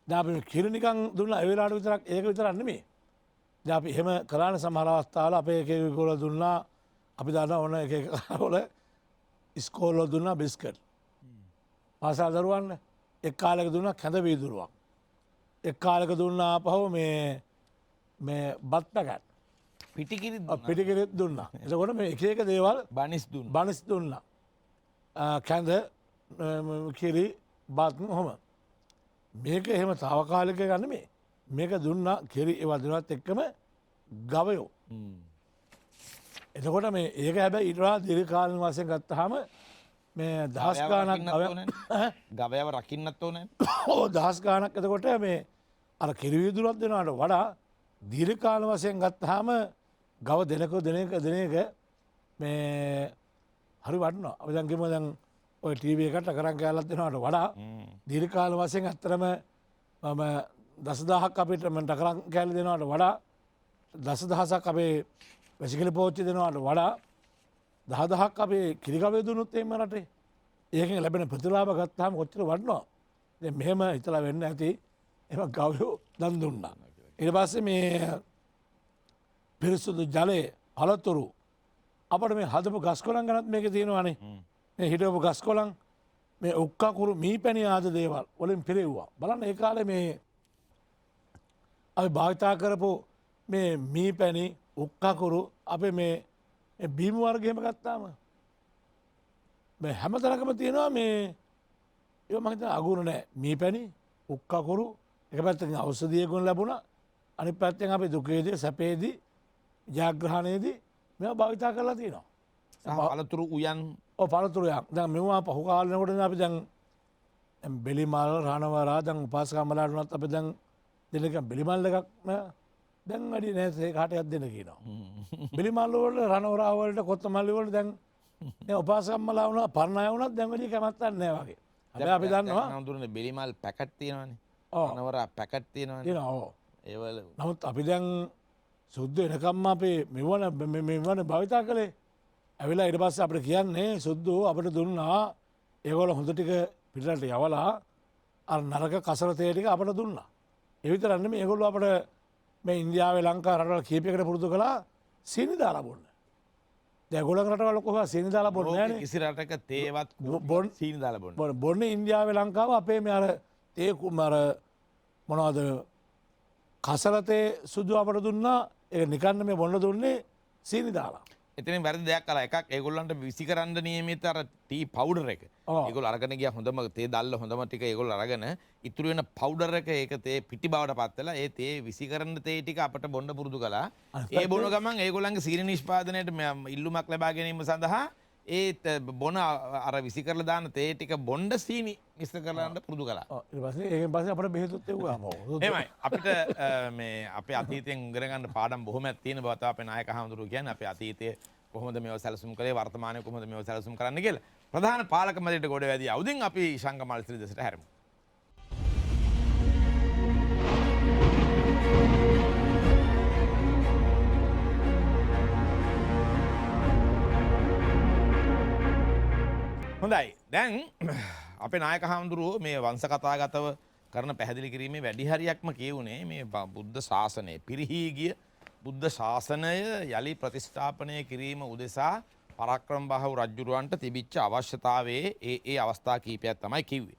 දැන් අපි කිරි නිකන් දුන්නා ඒ වෙලාවට විතරක් ඒක විතරක් නෙමෙයි. දැන් අපි එහෙම කරානේ සමහර අවස්ථාවල අපේ එක එක ගෝල දුන්නා අපි දන්නා ඕන එක එක වල ඉස්කෝල දුන්නා බිස්කට්. පාසල් දරුවන්ට එක් කාලයක දුන්නා කැඳ වීදුරුවක්. එක් කාලයක දුන්නා ආපහු මේ බත් පැකට්. පිටිකිරිත් දුන්නා. එතකොට මේ එක එක දේවල් බනිස් දුන්නා. කැඳ කිරි බත් ඔහොම. මේක එහෙම తాවකාලික ගන්න මේක දුන්නා කිරි ඒවා දුන්නත් එක්කම ගවයෝ. එතකොට මේ ඒක හැබැයි ඊට වඩා දීර්ඝ කාලින වශයෙන් ගත්තාම මේ දහස් ගාණක් ගවයව රකින්නත් ඕනේ. ඔව් දහස් ගාණක් එතකොට මේ අර කිරි වීදුරුවක් දෙනවට වඩා දීර්ඝ කාල වශයෙන් ගත්තාම ගව දෙන එක මේ හරි වටිනවා. අපි දැන් කියමු දැන් ඔය ටීවී එකට කරන් කෑල්ලක් දෙනවට වඩා දීර්ඝ කාල වශයෙන් අත්‍තරම මම දසදහක් අපිට මම කරන් කෑල්ල දෙනවට වඩා දසදහසක් අපේ වැසිකිලි පෝච්චි දෙනවට වඩා 10,000ක් අපේ කිරිගවය දුන්නොත් එහෙම රටේ ඒකෙන් ලැබෙන ප්‍රතිලාභ ගත්තාම කොච්චර වටිනවද? දැන් මෙහෙම හිතලා වෙන්න ඇති එහෙම ගවයෝ දන් දුන්නා. ඊට පස්සේ මේ පිරිසුදු ජලයේ පළතුරු අපිට මේ හදපු ගස් කොළන් ගැනත් මේකේ තියෙනවානේ. මේ හිටවපු ගස් කොළන් මේ උක්කකුරු මීපැණි ආදී දේවල් වලින් පිරෙව්වා. බලන්න ඒ කාලේ මේ අපි භාවිතා කරපු මේ මීපැණි උක්කාකුරු අපේ මේ බීම වර්ගයම ගත්තාම මේ හැම තරකම තියෙනවා මේ ඒ මහිත අගුණ නෑ මේ පැණි උක්කාකුරු එක පැත්තකින් ඖෂධීය ගුණ ලැබුණා අනිත් පැත්තෙන් අපි දුකේදී සැපේදී ජයග්‍රහණයේදී මේවා භාවිතා කරලා තියෙනවා. පළතුරු උයන් පළතුරයක් දැන් මෙවා පහු කාලෙනකොට අපි දැන් බෙලිමල් රණවරා දැන් උපාසකම්මලාට උනත් අපි දැන් දෙනක බෙලිමල් එකක් දැන් වැඩි නෑ ඒ කාටයක් දෙන්න කියනවා. බෙලිමල් වලට රණවරා වලට කොත්තමල්ලි වලට දැන් උපාසකම්මලා වුණා පරණ අය වුණත් දැන් වැඩි කැමැත්තක් නෑ වගේ. හැබැයි අපි දන්නවා නඳුරනේ බෙලිමල් පැකට් තියෙනවානේ. රණවරා පැකට් තියෙනවානේ. තියෙනවා ඔව්. ඒවල නමුත් අපි දැන් සුද්ධ එනකම්ම අපේ මෙවන භාවිතා කළේ ඇවිලා ඊට පස්සේ අපිට කියන්නේ සුද්ධ අපිට දුන්නා ඒගොල්ලෝ හොඳ ටික පිටරට යවලා අර නරක කසල තේ ටික අපිට දුන්නා. ඒ විතරක් නෙමෙයි ඒගොල්ලෝ අපිට මේ ඉන්දියාවේ ලංකා රටවල් කීපයකට පුරුදු කළා සීනි දාලා බොන්න. දැන් ඒගොල්ලෝ රටවල් කොහොමද සීනි දාලා බොන්නේ නැහනේ. කිසි රටක තේවත් සීනි දාලා බොන්නේ. බොන්නේ ඉන්දියාවේ ලංකාව අපේ මේ අර තේ අර මොනවද කසලතේ සුදු අපට දුන්නා ඒ නිකන්න මේ බොන්න දුන්නේ සීනි දාලා. එතනින් වැරදි දෙයක් කළා. එකක් ඒගොල්ලන්ට විසි කරන්න නියමිත අර ටී පවුඩර් එක. ඒගොල්ලෝ අරගෙන ගියා හොඳම තේ දැල්ල හොඳම ටික ඒගොල්ලෝ අරගෙන ඉතුරු වෙන පවුඩර් එක ඒක තේ පිටි බවට පත් වෙලා ඒ තේ විසි කරන තේ ටික අපට බොන්න පුරුදු කළා. ඒ බොන ගමන් ඒගොල්ලන්ගේ සීනි නිෂ්පාදනයට ඉල්ලුමක් ලබා ගැනීම සඳහා ඒ බොන අර විසි කරලා දාන තේ ටික බොණ්ඩ සීනි මිශ්‍ර කරලා පුරුදු කළා. ඊට පස්සේ ඒකෙන් පස්සේ අපිට බෙහෙතුත් එව්වා මොකද? එහෙමයි. අපිට මේ අපේ අතීතයෙන් ඉගෙන ගන්න පාඩම් බොහොමයක් තියෙන බව තමයි අපේ නායක හඳුරු කියන්නේ. අපේ අතීතයේ කොහොමද මේව සැලසුම් කළේ වර්තමානයේ කොහොමද මේව සැලසුම් කරන්න කියලා. ප්‍රධාන පාලක මැදිරියට ගොඩ වැදී අවුදින් අපි ශංක මල්සිරි දෙසට හැරෙමු. හොඳයි. දැන් අපේ නායක හඳුරුව මේ වංශ කතාගතව කරන පැහැදිලි කිරීමේ වැඩි හරියක්ම කියුනේ මේ බුද්ධ ශාසනය පිරිහී ගිය බුද්ධ ශාසනය යළි ප්‍රතිස්ථාපනය කිරීම උදෙසා පරාක්‍රම බාහු රජුරවන්ට තිබිච්ච අවශ්‍යතාවයේ ඒ අවස්ථා කීපයක් තමයි කිව්වේ.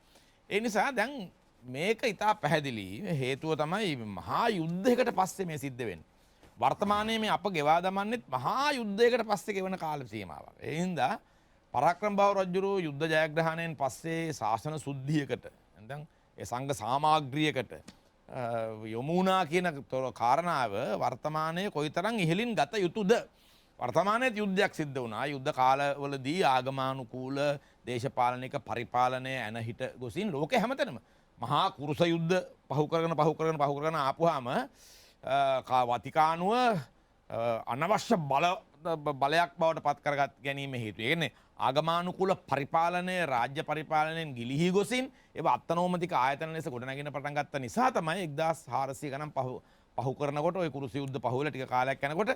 ඒ නිසා දැන් මේක ඉතා පැහැදිලි හේතුව තමයි මහා යුද්ධයකට පස්සේ මේ සිද්ධ වෙන්නේ. වර්තමානයේ මේ අප ගෙවා දමන්නෙත් මහා යුද්ධයකට පස්සේ ගෙවන කාල සීමාවක්. ඒ හින්දා පරාක්‍රම බාහු රජුරෝ යුද්ධ ජයග්‍රහණයෙන් පස්සේ ශාසන සුද්ධියකට නැත්නම් ඒ සංඝ සාමාග්‍රියකට යොමුනා කියන කාරණාව වර්තමානයේ කොයිතරම් ඉහළින් ගත යුතුද? වර්තමානයේ යුද්ධයක් සිද්ධ වුණා. යුද්ධ කාලවලදී ආගමානුකූල දේශපාලනික පරිපාලනය ඇන හිට ගොසින් ලෝකෙ හැමතැනම මහා කුරුස යුද්ධ පහු කරගෙන ආපුවාම වතිකානුව අනවශ්‍ය බලයක් බවට පත් කරගත් ගැනීම හේතුව. ඒ කියන්නේ ආගමානුකූල පරිපාලනය රාජ්‍ය පරිපාලනයෙන් ගිලිහි ගොසින් ඒවා අත්නෝමතික ආයතන ලෙස ගොඩනගෙන පටන් ගත්ත නිසා තමයි 1400 ගණන් පහු කරනකොට ওই කුරුස යුද්ධ පහුවෙලා ටික කාලයක් යනකොට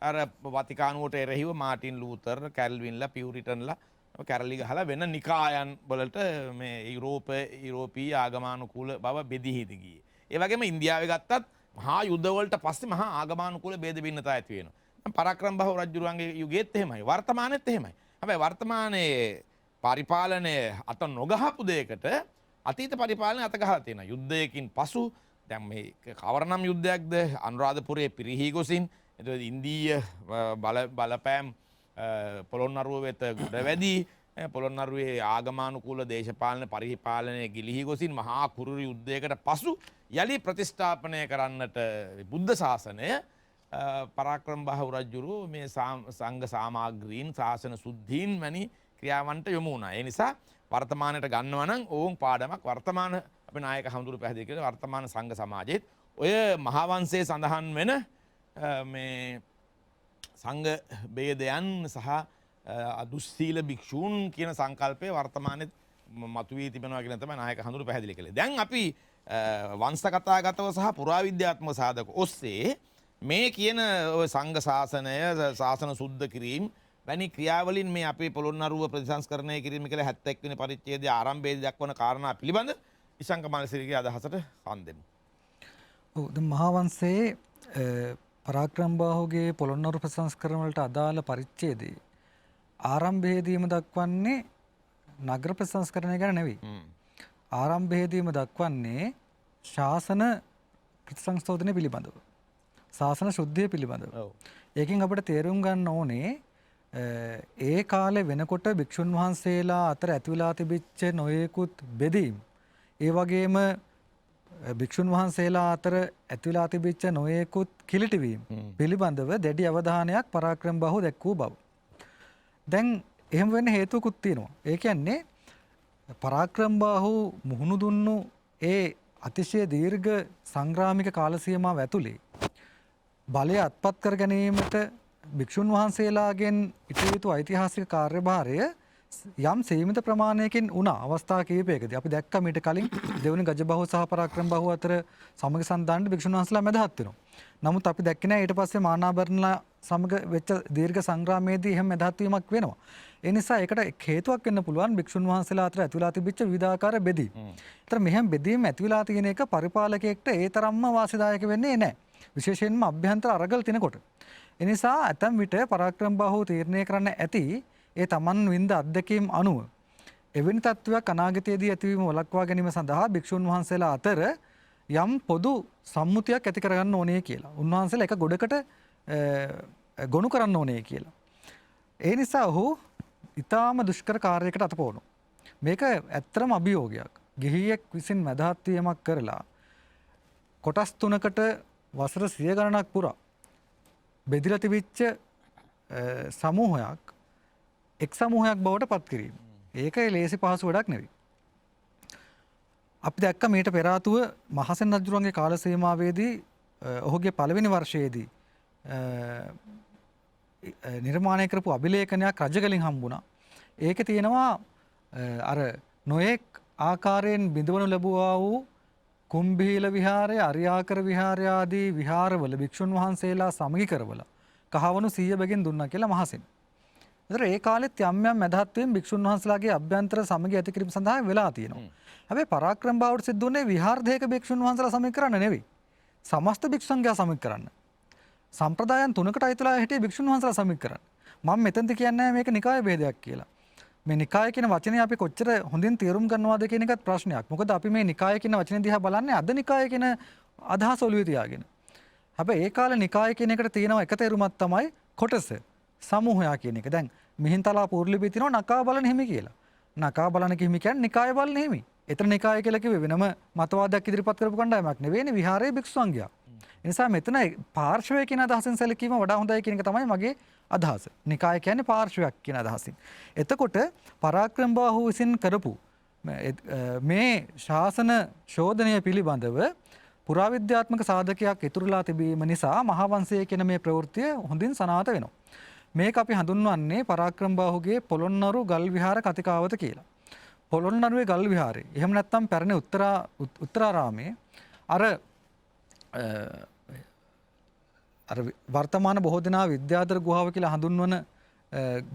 අර වතිකානුවට එරෙහිව මාටින් ලූතර් කැල්වින්ලා පියුරිටන්ලා කැරලි ගහලා වෙන නිකායන් වලට මේ යුරෝපීය ආගමානුකූල බව බෙදිහිද ගියේ. ඒ වගේම ඉන්දියාවේ ගත්තත් මහා යුද්ධ වලට පස්සේ මහා ආගමානුකූල ભેද භින්නතා ඇති වෙනවා. පරාක්‍රම බාහු රජුරුවන්ගේ යුගයේත් එහෙමයි. වර්තමානයේත් එහෙමයි. හැබැයි වර්තමානයේ පරිපාලනය අත නොගහපු දෙයකට අතීත පරිපාලනය අත ගහලා තියෙනවා. යුද්ධයකින් පසු දැන් මේ කවරනම් යුද්ධයක්ද අනුරාධපුරයේ පිරිහී ගොසින් එතකොට ඉන්දීය බලපෑම් පොළොන්නරුව වෙත ගොඩ වැදී පොළොන්නරුවේ ආගමානුකූල දේශපාලන පරිපාලනය ගිලිහි ගොසින් මහා කුරුරු යුද්ධයකට පසු යලි ප්‍රතිස්ථාපනය කරන්නට බුද්ධ ශාසනය පරාක්‍රම බාහු රජුරු මේ සංඝ සාමාග්‍රීන් ශාසන සුද්ධීන් වැනි ක්‍රියාවන්ට යොමු වුණා. ඒ නිසා වර්තමානයට ගන්නවා නම් ඕන් පාඩමක් වර්තමාන අපේ නායක හඳුරු පැහැදිලි කළා වර්තමාන සංඝ සමාජයේත් ඔය මහාවංශයේ සඳහන් වෙන මේ සංඝ ભેදයන් සහ අදුස්සීල භික්ෂූන් කියන සංකල්පය වර්තමානයේ මතුවී තිබෙනවා කියන තමයි නායක හඳුරු පැහැදිලි කළේ. දැන් අපි වංශ කතාගතව සහ පුරාවිද්‍යාත්මක සාධක ඔස්සේ මේ කියන සංඝ ශාසනය ශාසන සුද්ධ කිරීම වැනි ක්‍රියාවලින් මේ අපේ පොළොන්නරුව ප්‍රතිසංස්කරණය කිරීම කියලා 71 වෙනි පරිච්ඡේදයේ ආරම්භයේදී දක්වන කාරණා පිළිබඳ ඉසංක මල්සිරිගේ අදහසට කන් දෙමු. ඔව් දැන් මහාවංශයේ පරාක්‍රම බාහුගේ පොළොන්නරු ප්‍රතිසංස්කරණ වලට අදාළ පරිච්ඡේදයේ ආරම්භයේදීම දක්වන්නේ නගර ප්‍රතිසංස්කරණය ගැන නෙවෙයි. ආරම්භයේදීම දක්වන්නේ ශාසන ප්‍රතිසංස්කෝධනය පිළිබඳව. ශාසන ශුද්ධිය පිළිබඳව. ඔව්. ඒකින් අපිට තේරුම් ගන්න ඕනේ ඒ කාලේ වෙනකොට භික්ෂුන් වහන්සේලා අතර ඇති වෙලා තිබිච්ච නොයෙකුත් බෙදීම්, ඒ වගේම භික්ෂුන් වහන්සේලා අතර ඇති වෙලා තිබිච්ච නොයෙකුත් කිලිටිවීම් පිළිබඳව දැඩි අවධානයක් පරාක්‍රම බාහුව දැක්වූ බව. දැන් එහෙම වෙන්න හේතුකුත් තියෙනවා. ඒ කියන්නේ පරාක්‍රම බාහුව මුහුණු දුන්නු ඒ අතිශය දීර්ඝ සංග්‍රාමික කාල සීමාව ඇතුලේ බලය අත්පත් කර ගැනීමට භික්ෂුන් වහන්සේලාගෙන් ඉටු යුතු ඓතිහාසික කාර්යභාරය යම් සීමිත ප්‍රමාණයකින් වුණා අවස්ථා කිහිපයකදී. අපි දැක්කා මීට කලින් දෙවනි ගජබහුව සහ පරාක්‍රම බහුව අතර සමග සන්දානට භික්ෂුන් වහන්සේලා මැදහත් වෙනවා. නමුත් අපි දැක්කේ නැහැ ඊට පස්සේ මානාභරණලා සමග වෙච්ච දීර්ඝ සංග්‍රාමයේදී එහෙම මැදහත් වීමක් වෙනවා. ඒ නිසා ඒකට හේතුවක් වෙන්න පුළුවන් භික්ෂුන් වහන්සේලා අතර ඇති වෙලා තිබිච්ච විවිධාකාර බෙදීම්. ඒතර මෙහෙම බෙදීම් ඇති වෙලා තියෙන එක පරිපාලකයෙක්ට ඒ තරම්ම වාසිදායක වෙන්නේ නැහැ. විශේෂයෙන්ම අභ්‍යන්තර අරගල් තිනකොට. ඒ නිසා ඇතැම් විට පරාක්‍රම බාහුව තීරණය කරන්න ඇති ඒ තමන් වින්ද අත්දැකීම් අනුව එවැනි තත්ත්වයක් අනාගතයේදී ඇතිවීම වළක්වා ගැනීම සඳහා භික්ෂුන් වහන්සේලා අතර යම් පොදු සම්මුතියක් ඇති කරගන්න ඕනේ කියලා. උන්වහන්සේලා එක ගොඩකට ගොනු කරන්න ඕනේ කියලා. ඒ නිසා ඔහු ඊටාම දුෂ්කර කාර්යයකට අතපොවනවා. මේක ඇත්තම අභියෝගයක්. ගිහියෙක් විසින් මැදහත් වීමක් කරලා කොටස් තුනකට වසර 100 ගණනක් පුරා බෙදිලා තිබිච්ච සමූහයක් එක් සමූහයක් බවට පත් කිරීම. ඒක ලේසි පහසු වැඩක් නෙවෙයි. අපි දැක්ක මීට පෙර ආතුව මහසෙන් රජුගේ කාල සීමාවේදී ඔහුගේ පළවෙනි වර්ෂයේදී නිර්මාණය කරපු අභිලේඛනයක් රජගලින් හම්බුණා. ඒකේ තියෙනවා අර නොයෙක් ආකාරයෙන් බිඳවනු ලැබුවා වූ කුම්භීල විහාරය, අරියාකර විහාරය ආදී විහාරවල භික්ෂුන් වහන්සේලා සමගි කරවල කහවණු 100 බැගින් දුන්නා කියලා මහසෙන්. ඒතර ඒ කාලෙත් යම් යම් මැදහත් වීම භික්ෂුන් වහන්සේලාගේ අභ්‍යන්තර සමගි ඇති කිරීම සඳහා වෙලා තියෙනවා. හැබැයි පරාක්‍රම බාහුවට සිද්ධ වුණේ විහාර දෙක භික්ෂුන් වහන්සේලා සමගි කරන්න නෙවෙයි. සමස්ත භික්ෂු සංඝයා සමගි කරන්න. සම්ප්‍රදායන් තුනකට අයිතුලා හිටියේ භික්ෂුන් වහන්සේලා සමගි කරන්න. මම මෙතනදී කියන්නේ මේක නිකාය භේදයක් කියලා. මේ නිකාය කියන වචනේ අපි කොච්චර හොඳින් තේරුම් ගන්නවද කියන එකත් ප්‍රශ්නයක්. මොකද අපි මේ නිකාය කියන වචනේ දිහා බලන්නේ අද නිකාය කියන අදහස ඔළුවේ තියාගෙන. හැබැයි ඒ කාලේ නිකාය කියන එකට තියෙනවා එක තේරුමක් තමයි කොටස, සමූහයා කියන එක. දැන් මිහින්තලා පූර්ලිපි තියෙනවා නකා බලන හිමි කියලා. නකා බලන හිමි කියන්නේ නිකාය බලන හිමි. එතන නිකාය කියලා කිව්වේ වෙනම මතවාදයක් ඉදිරිපත් කරපු කණ්ඩායමක් නෙවෙයිනේ විහාරයේ භික්ෂු සංඝයා. ඒ නිසා මෙතන පාර්ශ්වය කියන අදහසෙන් සැලකීම වඩා හොඳයි කියන එක තමයි මගේ අදහස. නිකාය කියන්නේ පාර්ශ්වයක් කියන අදහසින්. එතකොට පරාක්‍රම බාහුව විසින් කරපු මේ ශාසන ශෝධනය පිළිබඳව පුරාවිද්‍යාත්මක සාධකයක් ඉතුරුලා තිබීම නිසා මහාවංශය කියන මේ ප්‍රවෘත්තිය හොඳින් සනාථ වෙනවා. මේක අපි හඳුන්වන්නේ පරාක්‍රම බාහුගේ පොළොන්නරු ගල් විහාර කතිකාවත කියලා. පොළොන්නරුවේ ගල් විහාරේ. එහෙම නැත්නම් පැරණි උත්තරාරාමේ අර වර්තමාන බොහෝ දෙනා විද්‍යාධර ගුහාව කියලා හඳුන්වන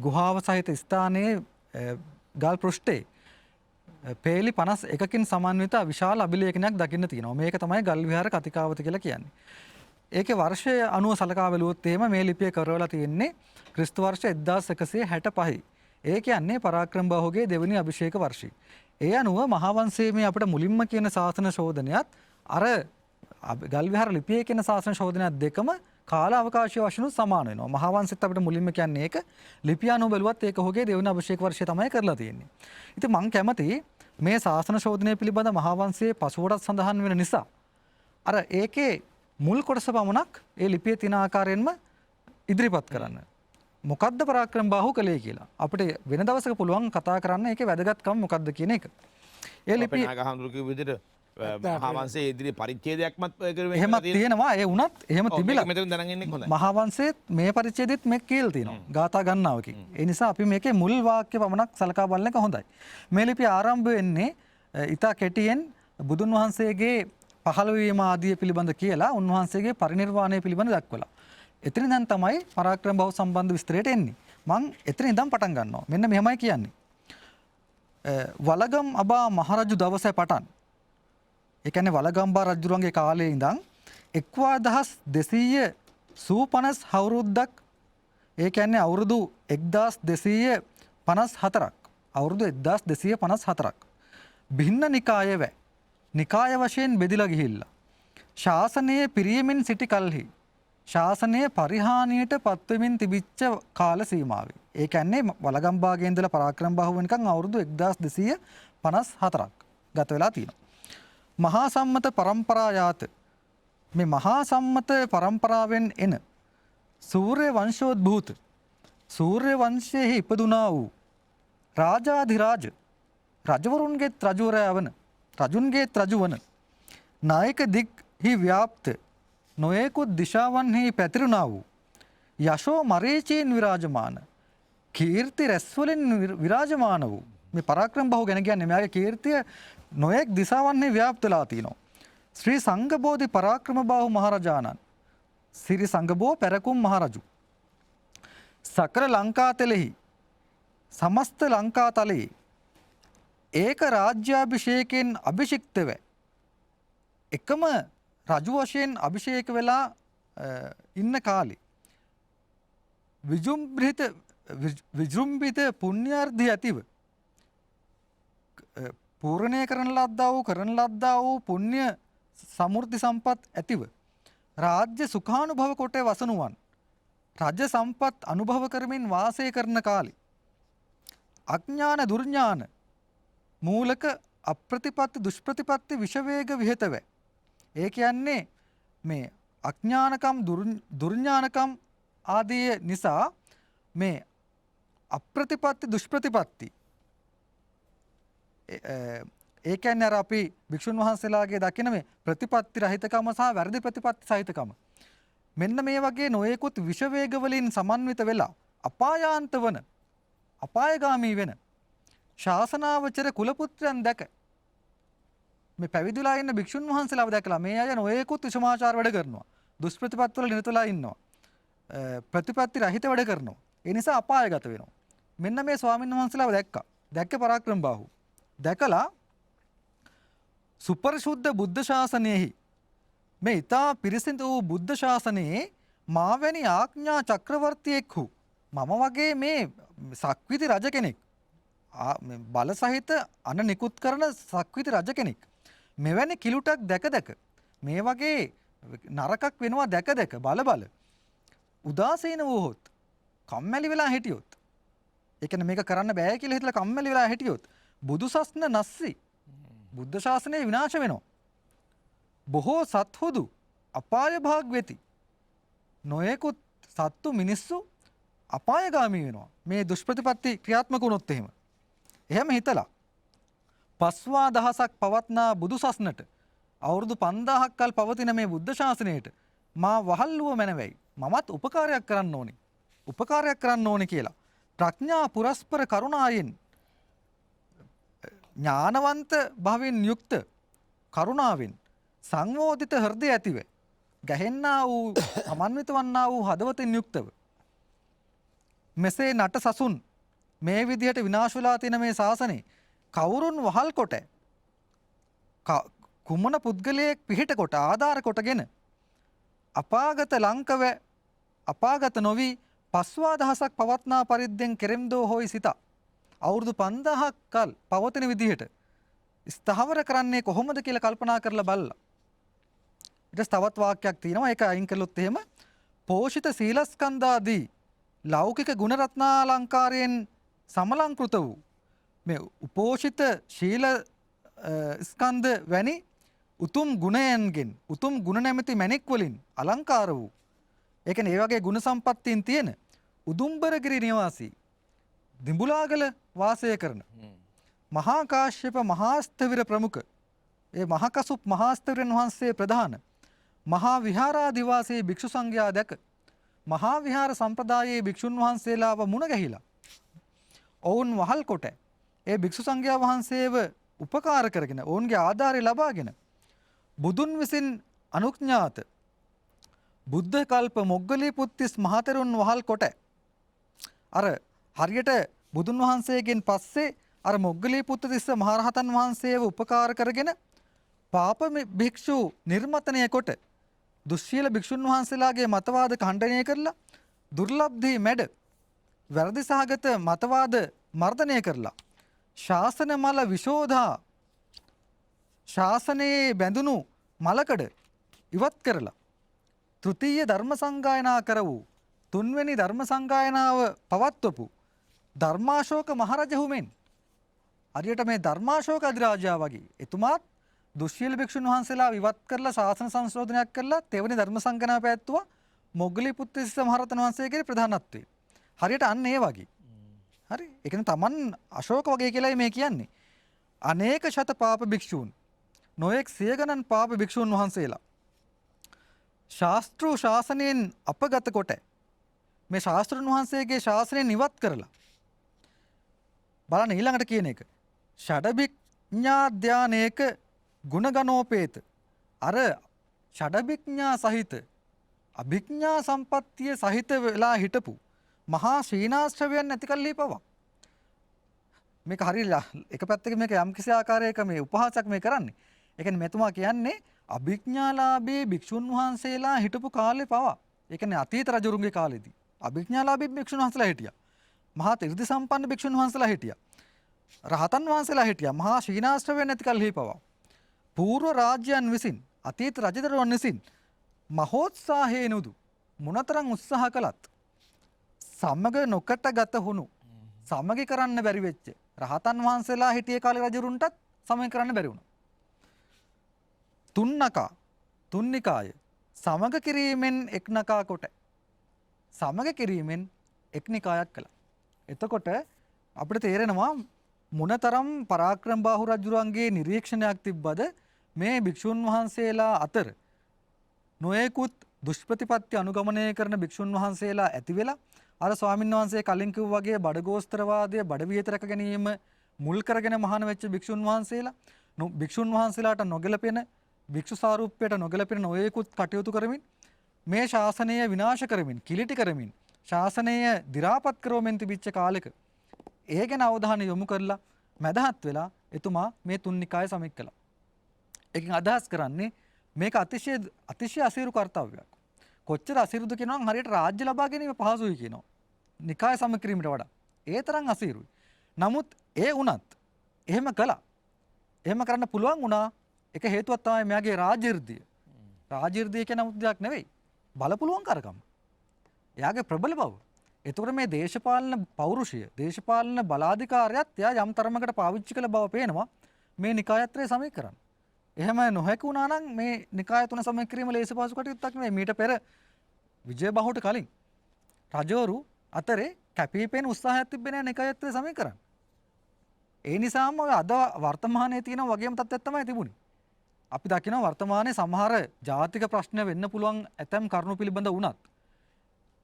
ගුහාව සහිත ස්ථානයේ ගල් පෘෂ්ඨයේ පේලි 51කින් සමන්විත විශාල අභිලේඛනයක් දකින්න තියෙනවා. මේක තමයි ගල් විහාර කතිකාවත කියලා කියන්නේ. ඒකේ වර්ෂය අනුව සලකා බැලුවොත් එහෙම මේ ලිපිය කරවලා තියෙන්නේ ක්‍රිස්තු වර්ෂ 1165. ඒ කියන්නේ පරාක්‍රම බාහුගේ දෙවෙනි අභිෂේක වර්ෂය. ඒ අනුව මහාවංශයේ මේ අපිට මුලින්ම කියන ශාසන ශෝධනයත් අර ගල් විහාර ලිපියේ කියන ශාසන ශෝධනයත් දෙකම කාල අවකාශය වශයෙන් සමාන වෙනවා. මහාවංශෙත් අපිට මුලින්ම කියන්නේ ඒක. ලිපිය අනුව බැලුවත් ඒක ඔහුගේ දෙවෙනි අභිෂේක වර්ෂය තමයි කරලා තියෙන්නේ. ඉතින් මම කැමති මේ ශාසන ශෝධනය පිළිබඳ මහාවංශයේ පසුවටත් සඳහන් වෙන නිසා අර ඒකේ මුල් කොටස පමණක් ඒ ලිපියේ තියෙන ආකාරයෙන්ම ඉදිරිපත් කරන්න. මොකද්ද පරාක්‍රම බාහුව කලේ කියලා. අපිට වෙන දවසක පුළුවන් කතා කරන්න ඒකේ වැදගත්කම මොකද්ද කියන එක. ඒ ලිපිය ගහඳුරු කිව්ව විදිහට මහාවංශයේ ඉදිරි පරිච්ඡේදයක්මත් කරවෙන්න එහෙමත් තියෙනවා. ඒ වුණත් එහෙම තිබිලා මෙතන දැනගෙන ඉන්නේ හොඳයි. මහාවංශයේත් මේ පරිච්ඡේදෙත් මේක කියලා තියෙනවා. ගාථා ගණනාවකින්. ඒ නිසා අපි මේකේ මුල් වාක්‍ය පමණක් සලකා බලන එක හොඳයි. මේ ලිපිය ආරම්භ වෙන්නේ ඊට කෙටියෙන් බුදුන් වහන්සේගේ පහළවීම ආදිය පිළිබඳ කියලා උන්වහන්සේගේ පරිනිර්වාණය පිළිබඳ දක්වලා. එතන ඉඳන් තමයි පරාක්‍රම බාහුව සම්බන්ධ විස්තරයට එන්නේ. මම එතන ඉඳන් පටන් ගන්නවා. මෙන්න මෙහෙමයි කියන්නේ. වලගම් අබා මහරජු දවසේ පටන්. ඒ කියන්නේ වලගම්බා රජුරන්ගේ කාලේ ඉඳන් 1250 අවුරුද්දක් ඒ කියන්නේ අවුරුදු 1254ක් අවුරුදු 1254ක් භින්න නිකාය නිකාය වශයෙන් බෙදිලා ගිහිල්ලා ශාසනයේ පිරියමින් සිටි කල්හි ශාසනය පරිහානියට පත්වමින් තිබිච්ච කාල සීමාවේ. ඒ කියන්නේ වලගම්බාගේ ඉඳලා පරාක්‍රම බාහුව වෙනකන් අවුරුදු 1254ක් ගත වෙලා තියෙනවා. මහා සම්මත පරම්පරායාත මේ මහා සම්මත පරම්පරාවෙන් එන සූර්ය වංශෝද්භූත සූර්ය වංශයේ ඉපදුනා වූ රාජාධිරාජ රජවරුන්ගේත් රජවරයා වන රජුන්ගේත් රජු වන නායක දිග්හි ව්‍යාප්ත නොයෙකුත් දිශාවන්හි පැතිරුණා වූ යශෝ මරීචීන් විරාජමාන කීර්ති රැස්වලින් විරාජමාන වූ මේ පරාක්‍රම බහුව ගැන කියන්නේ මෙයාගේ කීර්තිය නොයෙක් දිශාවන්හි ව්‍යාප්ත වෙලා තිනවා. ශ්‍රී සංඝබෝධි පරාක්‍රම බාහු මහරජාණන් සිරි සංඝබෝ පැරකුම් මහරජු සකල ලංකාතලෙහි සමස්ත ලංකාතලයේ ඒක රාජ්‍යාභිෂේකයෙන් අභිෂික්තව එකම රජු වශයෙන් අභිෂේක වෙලා ඉන්න කාලේ විජෘම්භිත පුණ්‍යාර්ධය ඇතිව පූර්ණය කරන ලද්දා වූ පුණ්‍ය සමෘද්ධි සම්පත් ඇතිව රාජ්‍ය සුඛානුභව කොට වසනුවන් රජ සම්පත් අනුභව කරමින් වාසය කරන කාලේ අඥාන දුර්ඥාන මූලක අප්‍රතිපත්ති දුෂ්ප්‍රතිපත්ති විෂවේග විහෙතව. ඒ කියන්නේ මේ අඥානකම් දුර්ඥානකම් ආදී නිසා මේ අප්‍රතිපත්ති දුෂ්ප්‍රතිපත්ති ඒ කියන්නේ අර අපි භික්ෂුන් වහන්සේලාගේ දකින මේ ප්‍රතිපත්ති රහිතකම සහ වැරදි ප්‍රතිපත්ති සහිතකම මෙන්න මේ වගේ නොයෙකුත් විෂවේග වලින් සමන්විත වෙලා අපායාන්ත වන අපායගාමී වෙන ශාසනාවචර කුලපුත්‍රයන් දැක මේ පැවිදිලා ඉන්න භික්ෂුන් වහන්සේලාව දැකලා මේ අය නොයෙකුත් විෂමාචාර වැඩ කරනවා. දුෂ්ප්‍රතිපත්ති වල නිරතලා ඉන්නවා. ප්‍රතිපත්ති රහිත වැඩ කරනවා. ඒ නිසා අපායගත වෙනවා. මෙන්න මේ ස්වාමීන් වහන්සේලාව දැක්කා. දැක්ක පරාක්‍රම බාහු. දැකලා සුපරිශුද්ධ බුද්ධ ශාසනයෙහි මේ ඊතා පිරිසිදු වූ බුද්ධ ශාසනයේ මාවැනි ආඥා චක්‍රවර්තියෙක් වූ මම වගේ මේ සක්විති රජ කෙනෙක් බල සහිත අන නිකුත් කරන සක්විති රජ කෙනෙක් මෙවැනි කිලුටක් දැක මේ වගේ නරකක් වෙනවා දැක බල උදාසීන වූහොත් කම්මැලි වෙලා හිටියොත් ඒ කියන්නේ මේක කරන්න බෑ කියලා හිතලා කම්මැලි වෙලා හිටියොත් බුදු සස්න නැස්සි බුද්ධ ශාසනය විනාශ වෙනවා. බොහෝ සත්හුදු අපාය භාග වෙති. නොයෙකුත් සත්තු මිනිස්සු අපායගාමී වෙනවා. මේ දුෂ්ප්‍රතිපත්ති ක්‍රියාත්මක වුණොත් එහෙම. එහෙම හිතලා පස්වා දහසක් පවත්නා බුදු සස්නට අවුරුදු 5000ක් කල් පවතින මේ බුද්ධ ශාසනයට මා වහල්ලුව මැනවයි. මමත් උපකාරයක් කරන්න ඕනේ. උපකාරයක් කරන්න ඕනේ කියලා ප්‍රඥා පුරස්පර කරුණායෙන් ඥානවන්ත භවෙන් යුක්ත කරුණාවෙන් සංවෝදිත හෘදය ඇතිව ගැහෙන්නා වූ සමන්විත වන්නා වූ හදවතින් යුක්තව මෙසේ නට සසුන් මේ විදිහට විනාශ වෙලා තියෙන මේ ශාසනේ කවුරුන් වහල් කොට කුමන පුද්ගලයෙක් පිහිට කොට ආධාර කොටගෙන අපාගත ලංකව අපාගත නොවි පස්වා දහසක් පවත්නා පරිද්දෙන් කෙරෙම්දෝ හොයි සිතා අවුරුදු 5000ක් කල් පවතින විදිහට ස්ථාවර කරන්නේ කොහොමද කියලා කල්පනා කරලා බලලා ඊට තවත් වාක්‍යයක් තියෙනවා ඒක අයින් කළොත් එහෙම පෝෂිත සීලස්කන්ධාදී ලෞකික ගුණ රත්නාලංකාරයෙන් සමලංකృత වූ මේ උපෝෂිත ශීල ස්කන්ධ වැනි උතුම් ගුණයන්ගෙන් උතුම් ගුණ නැමැති මණික් වලින් අලංකාර වූ ඒ කියන්නේ ඒ වගේ ගුණ සම්පත්තියෙන් තියෙන උදුම්බරගිරි නිවාසී දිඹුලාගල වාසය කරන මහා කාශ්‍යප මහාස්තවිර ප්‍රමුඛ ඒ මහා කසුප් මහාස්තවිරන් වහන්සේ ප්‍රධාන මහා විහාරාදිවාසී භික්ෂු සංඝයා දැක මහා විහාර සම්ප්‍රදායේ භික්ෂුන් වහන්සේලාව මුණ ගැහිලා ඔවුන් වහල් කොට ඒ භික්ෂු සංඝයා වහන්සේව උපකාර කරගෙන ඔවුන්ගේ ආධාරය ලබාගෙන බුදුන් විසින් අනුඥාත බුද්ධ කල්ප මොග්ගලී පුත්තිස් මහතෙරුන් වහල් කොට අර හරියට බුදුන් වහන්සේගෙන් පස්සේ අර මොග්ගලී පුත්තිස්ස මහරහතන් වහන්සේව උපකාර කරගෙන පාප භික්ෂු නිර්මතනය කොට දුස්සීල භික්ෂුන් වහන්සේලාගේ මතවාද ඛණ්ඩනය කරලා දුර්ලභදී මැඩ වැරදි සහගත මතවාද මර්ධනය කරලා ශාසන මල විශෝධා ශාසනයේ බැඳුණු මලකඩ ඉවත් කරලා තෘතීය ධර්ම සංගායනා කර වූ තුන්වෙනි ධර්ම සංගායනාව පවත්වපු ධර්මාශෝක මහරජහු මෙන් හරියට මේ ධර්මාශෝක අධිරාජයා වගේ එතුමාත් දුෂ්ශීල භික්ෂුන් වහන්සේලා විවත් කරලා ශාසන සංශෝධනයක් කරලා තෙවනි ධර්ම සංගායනාව පැවැත්තුවා මොග්ගලී පුත්තිස්ස මහරහතන් වහන්සේගේ ප්‍රධානත්වයෙන්. හරියට අන්න ඒ වගේ. හරි. ඒ කියන්නේ තමන් අශෝක වගේ කියලායි මේ කියන්නේ. අනේක ශත පාප භික්ෂූන් නොඑක් සිය ගණන් පාප භික්ෂූන් වහන්සේලා ශාස්ත්‍ර ශාසනයෙන් අපගත කොට මේ ශාස්ත්‍රඥ වහන්සේගේ ශාසනයෙන් ඉවත් කරලා බලන්න ඊළඟට කියන එක ෂඩභිඥා ධානයක ගුණගණෝපේත අර ෂඩභිඥා සහිත අභිඥා සම්පත්තිය සහිත වෙලා හිටපු මහා ශ්‍රීනාශ්‍රවයන් නැති කල්හි පවා මේක හරිය එක පැත්තකින් මේක යම් කිසි ආකාරයක මේ උපහාසයක් මේ කරන්නේ. ඒ කියන්නේ මෙතුමා කියන්නේ අභිඥාලාභී භික්ෂුන් වහන්සේලා හිටපු කාලේ පවා. ඒ කියන්නේ අතීත රජුරුන්ගේ කාලෙදී අභිඥාලාභී භික්ෂුන් වහන්සේලා හිටියා. මහා ත්‍රිවිධ සම්පන්න භික්ෂුන් වහන්සේලා හිටියා. රහතන් වහන්සේලා හිටියා. මහා ශ්‍රීනාශ්‍රවයන් නැති කල්හි පවා. පූර්ව රාජ්‍යයන් විසින් අතීත රජදරුවන් විසින් මහෝත්සාහයෙන් උදු මොනතරම් උත්සාහ කළත් සමග නොකට ගත හුණු සමගි කරන්න බැරි වෙච්ච රහතන් වහන්සේලා හිටියේ කාලේ රජුරුන්ටත් සමගි කරන්න බැරි වුණා. තුන්නිකාය සමග කිරීමෙන් එක්නකා කොට සමග කිරීමෙන් එක්නිකායක් කළා. එතකොට අපිට තේරෙනවා මොනතරම් පරාක්‍රම බාහු රජුරුවන්ගේ නිරීක්ෂණයක් තිබ්බද මේ භික්ෂුන් වහන්සේලා අතර නොයෙකුත් දුෂ්ප්‍රතිපත්ති අනුගමනය කරන භික්ෂුන් වහන්සේලා ඇති වෙලා අර ස්වාමීන් වහන්සේ කලින් කිව්වා වගේ බඩගෝස්තරවාදය බඩවියත රැක ගැනීම මුල් කරගෙන මහාන වෙච්ච භික්ෂුන් වහන්සේලා භික්ෂුන් වහන්සේලාට නොගැලපෙන භික්ෂු සාරූප්‍යයට නොගැලපෙන නොයෙකුත් කටයුතු කරමින් මේ ශාසනය විනාශ කරමින් කිලිටි කරමින් ශාසනය දි รา පත් කරවමින් තිබිච්ච කාලෙක ඒ ගැන අවධානය යොමු කරලා මැදහත් වෙලා එතුමා මේ තුන්නිකාය සමීක්ෂ කළා. ඒකෙන් අදහස් කරන්නේ මේක අතිශය අසීරු කාර්යයක්. කොච්චර අසීරුද කියනවා නම් හරියට රාජ්‍ය ලබා ගැනීම පහසුයි කියනවා. නිකාය සමකිරීමට වඩා. ඒ තරම් අසීරුයි. නමුත් ඒ වුණත් එහෙම කළා. එහෙම කරන්න පුළුවන් වුණා එක හේතුවක් තමයි මෙයාගේ රාජ්‍යර්ධිය. රාජ්‍යර්ධිය කියන මුද්දයක් නෙවෙයි. බලපුලුවන් කරකම. එයාගේ ප්‍රබල බව. එතකොට මේ දේශපාලන පෞරුෂය, දේශපාලන බලාධිකාරයත් එයා යම් තරමකට පාවිච්චි කළ බව පේනවා මේ නිකායත්‍රයේ සමීකරණ. එහෙම නොහැකි වුණා නම් මේ නිකාය තුන සමීකරණ කිරීම ලේසි පහසු කටයුත්තක් නෙවෙයි. මීට පෙර විජය බහුට කලින් රජවරු අතරේ කැපිපෙන උත්සාහයක් තිබෙන්නේ නැහැ නිකායත්‍රයේ සමීකරණ. ඒ නිසාම ඔය අද වර්තමානයේ තියෙන වගේම තත්ත්වයක් තමයි තිබුණේ. අපි දකිනවා වර්තමානයේ සමහර ජාතික ප්‍රශ්න වෙන්න පුළුවන් ඇතැම් කරුණු පිළිබඳ වුණත්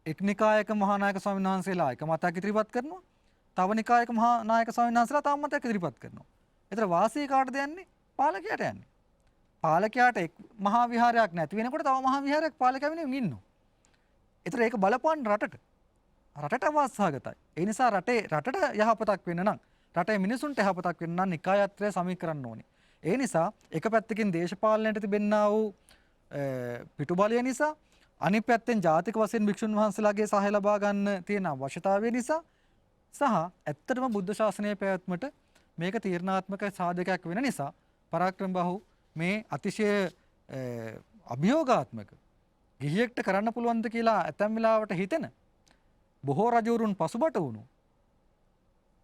එක් නිකායක මහානායක ස්වාමීන් වහන්සේලා එක මතයක් ඉදිරිපත් කරනවා. තව නිකායක මහානායක ස්වාමීන් වහන්සේලා තව මතයක් ඉදිරිපත් කරනවා. ඒතර වාසිය කාටද යන්නේ? පාලකයාට යන්නේ. පාලකයාට එක් මහා විහාරයක් නැති වෙනකොට තව මහා විහාරයක් පාලකයා වෙනුවෙන් ඉන්නවා. ඒතර ඒක බලපන් රටට අවශ්‍යගතයි. ඒ නිසා රටට යහපතක් වෙන්න නම් රටේ මිනිසුන්ට යහපතක් වෙන්න නම් නිකායත්‍රය සමීකරන්න ඕනේ. ඒ නිසා එක පැත්තකින් දේශපාලනයට තිබෙන්නා වූ පිටුබලය නිසා අනිත් පැත්තෙන් ජාතික වශයෙන් භික්ෂුන් වහන්සේලාගේ සහාය ලබා ගන්න තියෙන අවශ්‍යතාවය නිසා සහ ඇත්තටම බුද්ධ ශාසනය පැවැත්මට මේක තීරණාත්මක සාධකයක් වෙන නිසා පරාක්‍රම බහු මේ අතිශය අභියෝගාත්මක ගිහියෙක්ට කරන්න පුළුවන්ද කියලා ඇතැම් වෙලාවට හිතෙන බොහෝ රජවරුන් පසුබට වුණු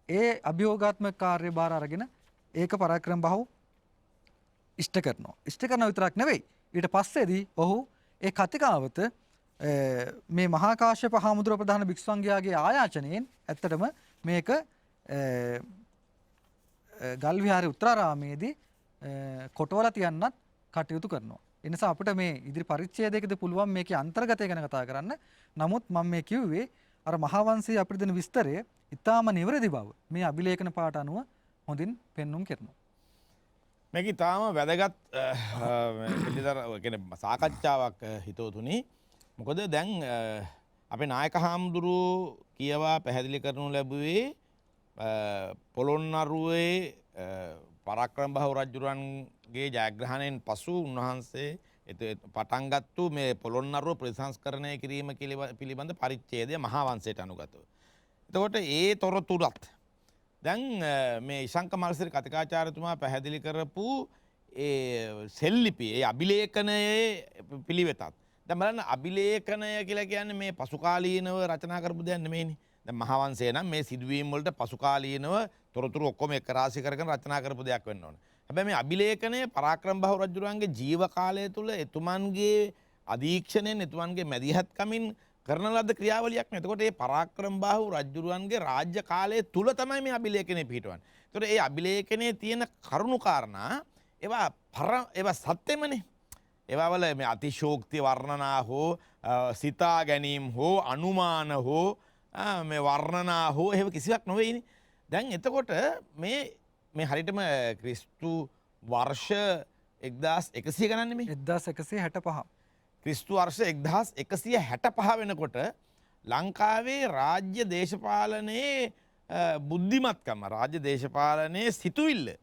ඒ අභියෝගාත්මක කාර්යභාර අරගෙන ඒක පරාක්‍රම බහු ඉෂ්ට කරනවා. ඉෂ්ට කරන විතරක් නෙවෙයි ඊට පස්සේදී ඔහු ඒ කතිකාවත මේ මහා කාශ්‍යප හාමුදුරුවෝ ප්‍රධාන භික්ෂු සංඝයාගේ ආයාචනයෙන් ඇත්තටම මේක ගල් විහාරයේ උත්තරාරාමේදී කොටවලා තියන්නත් කටයුතු කරනවා. ඒ නිසා අපිට මේ ඉදිරි පරිච්ඡේදයකදී පුළුවන් මේකේ අන්තර්ගතය ගැන කතා කරන්න. නමුත් මම මේ කිව්වේ අර මහා වංශයේ අපිට දෙන විස්තරය ඊටාම නිවැරදි බව මේ අභිලේඛන පාඨ අනුව හොඳින් පෙන්눔 කරනවා. මේක ඉතාම වැදගත් සාකච්ඡාවක් හිතවතුනි. මොකද දැන් අපේ නායක හාමුදුරුවෝ කියවා පැහැදිලි කරනු ලැබුවේ පොළොන්නරුවේ පරාක්‍රම බහු රජුරන්ගේ ජයග්‍රහණයෙන් පසු උන්වහන්සේ පටන්ගත්තු මේ පොළොන්නරුව ප්‍රතිසංස්කරණය කිරීම පිළිබඳ පරිච්ඡේදය මහා වංශයට අනුගතව. එතකොට ඒ තොරතුරත් දැන් මේ ඉශංක මල්සිරි කතිකාචාර්යතුමා පැහැදිලි කරපු ඒ සෙල්ලිපි ඒ අභිලේඛනයේ පිළිවෙතත් දැන් බලන්න අභිලේඛනය කියලා කියන්නේ මේ පසුකාලීනව රචනා කරපු දෙයක් නෙමෙයිනේ. දැන් මහාවංශය නම් මේ සිදුවීම් වලට පසුකාලීනව තොරතුරු ඔක්කොම එක රාශී කරගෙන රචනා කරපු දෙයක් වෙන්න ඕනේ. හැබැයි මේ අභිලේඛනය පරාක්‍රම බහු රජුරන්ගේ ජීව කාලය තුල එතුමන්ගේ අධීක්ෂණයෙන් එතුමන්ගේ මැදිහත්කමින් කරන ලද ක්‍රියාවලියක් නේ. එතකොට මේ පරාක්‍රම බහු රජුරන්ගේ රාජ්‍ය කාලය තුල තමයි මේ අභිලේඛනය පිහිටවන්නේ. එතකොට මේ අභිලේඛනයේ තියෙන කරුණු කාරණා ඒවා සත්‍යෙමනේ. ඒවා වල මේ අතිශෝක්ති වර්ණනා හෝ සිතා ගැනීම හෝ අනුමාන හෝ මේ වර්ණනා හෝ එහෙම කිසිවක් නොවේනේ. දැන් එතකොට මේ හරියටම ක්‍රිස්තු වර්ෂ 1100 ගණන් නෙමෙයි 1165. ක්‍රිස්තු වර්ෂ 1165 වෙනකොට ලංකාවේ රාජ්‍ය දේශපාලනයේ බුද්ධිමත්කම රාජ්‍ය දේශපාලනයේ සිතුවිල්ල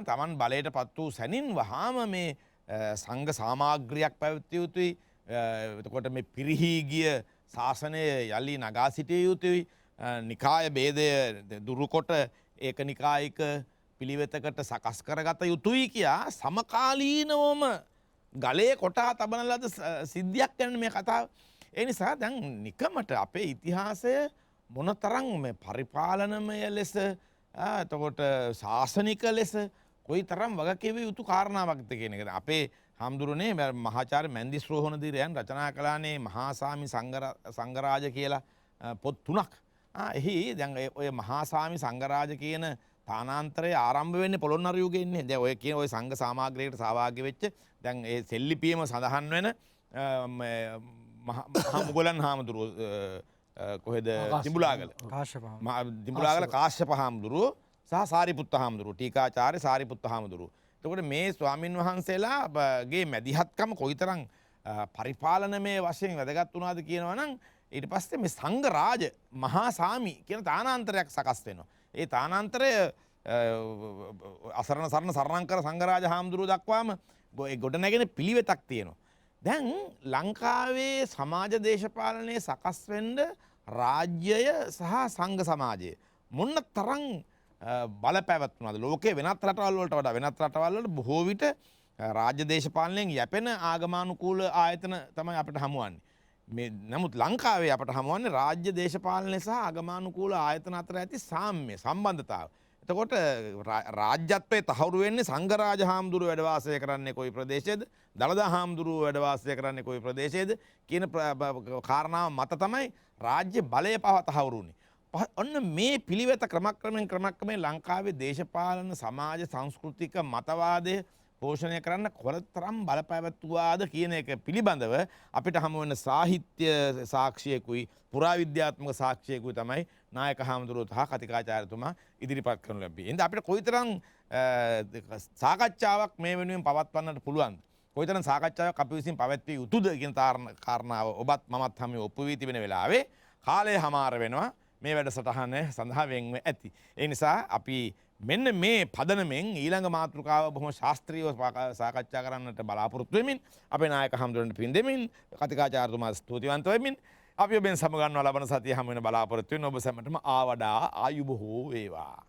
තමන් බලයට පත් වූ සැනින් වහාම මේ සංඝ සාමාග්‍රියක් පැවැත්විය යුතුයි. එතකොට මේ පිරිහී ගිය ශාසනය යලි නගා සිටිය යුතුයි. නිකාය භේදය දුරුකොට ඒක නිකායික පිළිවෙතකට සකස් කරගත යුතුයි කියා සමකාලීනවම ගලේ කොටා තබන ලද සිද්ධියක් ගැන මේ කතාව. ඒ නිසා දැන් නිකමට අපේ ඉතිහාසය මොනතරම් මේ පරිපාලනමය ලෙස එතකොට ශාසනික ලෙස කොයි තරම් වගකිව යුතු කාරණාවක්ද කියන එක. අපේ හාමුදුරනේ මහාචාර්ය මැන්දිස් රෝහණදිරයන් රචනා කළානේ මහාසාමි සංඝරාජ කියලා පොත් 3ක්. එහි දැන් ඔය මහාසාමි සංඝරාජ කියන තානාන්තරය ආරම්භ වෙන්නේ පොළොන්නරු යුගයේ ඉන්නේ. දැන් ඔය කියන ඔය සංඝ සමාග්‍රයකට සහභාගී වෙච්ච දැන් ඒ සෙල්ලිපියම සඳහන් වෙන මහා මුගලන් හාමුදුරුවෝ කොහෙද දිඹුලාගල කාශ්‍යප හාමුදුරුවෝ සහ සාරිපුත්ත හාමුදුරුවෝ ටීකාචාර්ය සාරිපුත්ත හාමුදුරුවෝ. එතකොට මේ ස්වාමින් වහන්සේලාගේ මැදිහත්කම කොයිතරම් පරිපාලනමය වශයෙන් වැදගත් වුණාද කියනවා නම් ඊට පස්සේ මේ සංඝ රාජ මහා සාමි කියන තානාන්තරයක් සකස් වෙනවා. ඒ තානාන්තරය අසරණ සරණ සරණංකර සංඝරාජ හාමුදුරුවෝ දක්වාම ගොඩ නැගෙන පිළිවෙතක් තියෙනවා. දැන් ලංකාවේ සමාජ දේශපාලනයේ සකස් වෙන්න රාජ්‍යය සහ සංඝ සමාජය මොන තරම් බලපැවැත්වුණාද? ලෝකයේ වෙනත් රටවල් වලට වඩා වෙනත් රටවල් වල බොහෝ විට රාජ්‍ය දේශපාලනයෙන් යැපෙන ආගමානුකූල ආයතන තමයි අපිට හමුවන්නේ. මේ නමුත් ලංකාවේ අපට හමුවන්නේ රාජ්‍ය දේශපාලනය සහ ආගමානුකූල ආයතන අතර ඇති සාම්‍ය සම්බන්ධතාව. එතකොට රාජ්‍යත්වයේ තහවුරු වෙන්නේ සංඝරාජ හාමුදුරුවෝ වැඩ වාසය කරන්නේ කොයි ප්‍රදේශයේද? දළදා හාමුදුරුවෝ වැඩ වාසය කරන්නේ කොයි ප්‍රදේශයේද කියන කාරණාව මත තමයි රාජ්‍ය බලය තහවුරු වුනේ. ඔන්න මේ පිළිවෙත ක්‍රමක්‍රමයෙන් ලංකාවේ දේශපාලන සමාජ සංස්කෘතික මතවාදය පෝෂණය කරන්න කොතරම් බලපැවැත්වුවාද කියන එක පිළිබඳව අපිට හමු වෙන සාහිත්‍ය සාක්ෂියකුයි පුරාවිද්‍යාත්මක සාක්ෂියකුයි තමයි නායක හාමුදුරුවෝ සහ කතිකාචාර්යතුමා ඉදිරිපත් කරනු ලැබී. එහෙනම් අපිට කොයිතරම් සාකච්ඡාවක් මේ වෙනුවෙන් පවත්වන්නට පුළුවන්ද? කොයිතරම් සාකච්ඡාවක් අපි විසින් පැවැත්විය යුතුද කියන කාරණාව ඔබත් මමත් හැම ඔප්පු වී තිබෙන වෙලාවේ කාලය හමාර වෙනවා. මේ වැඩසටහන සඳහා වෙන්ව ඇති. ඒ නිසා අපි මෙන්න මේ පදනමෙන් ඊළඟ මාතෘකාව බොහොම ශාස්ත්‍රීයව සාකච්ඡා කරන්නට බලාපොරොත්තු වෙමින් අපේ නායක හඳුරන්න පින් දෙමින් කතිකාචාර්යතුමා ස්තුතිවන්ත වෙමින් අපි ඔබෙන් සමගන්වා ලබන සතිය හැම වෙන බලාපොරොත්තු වෙන ඔබ සැමටම ආවඩා ආයුබෝව වේවා.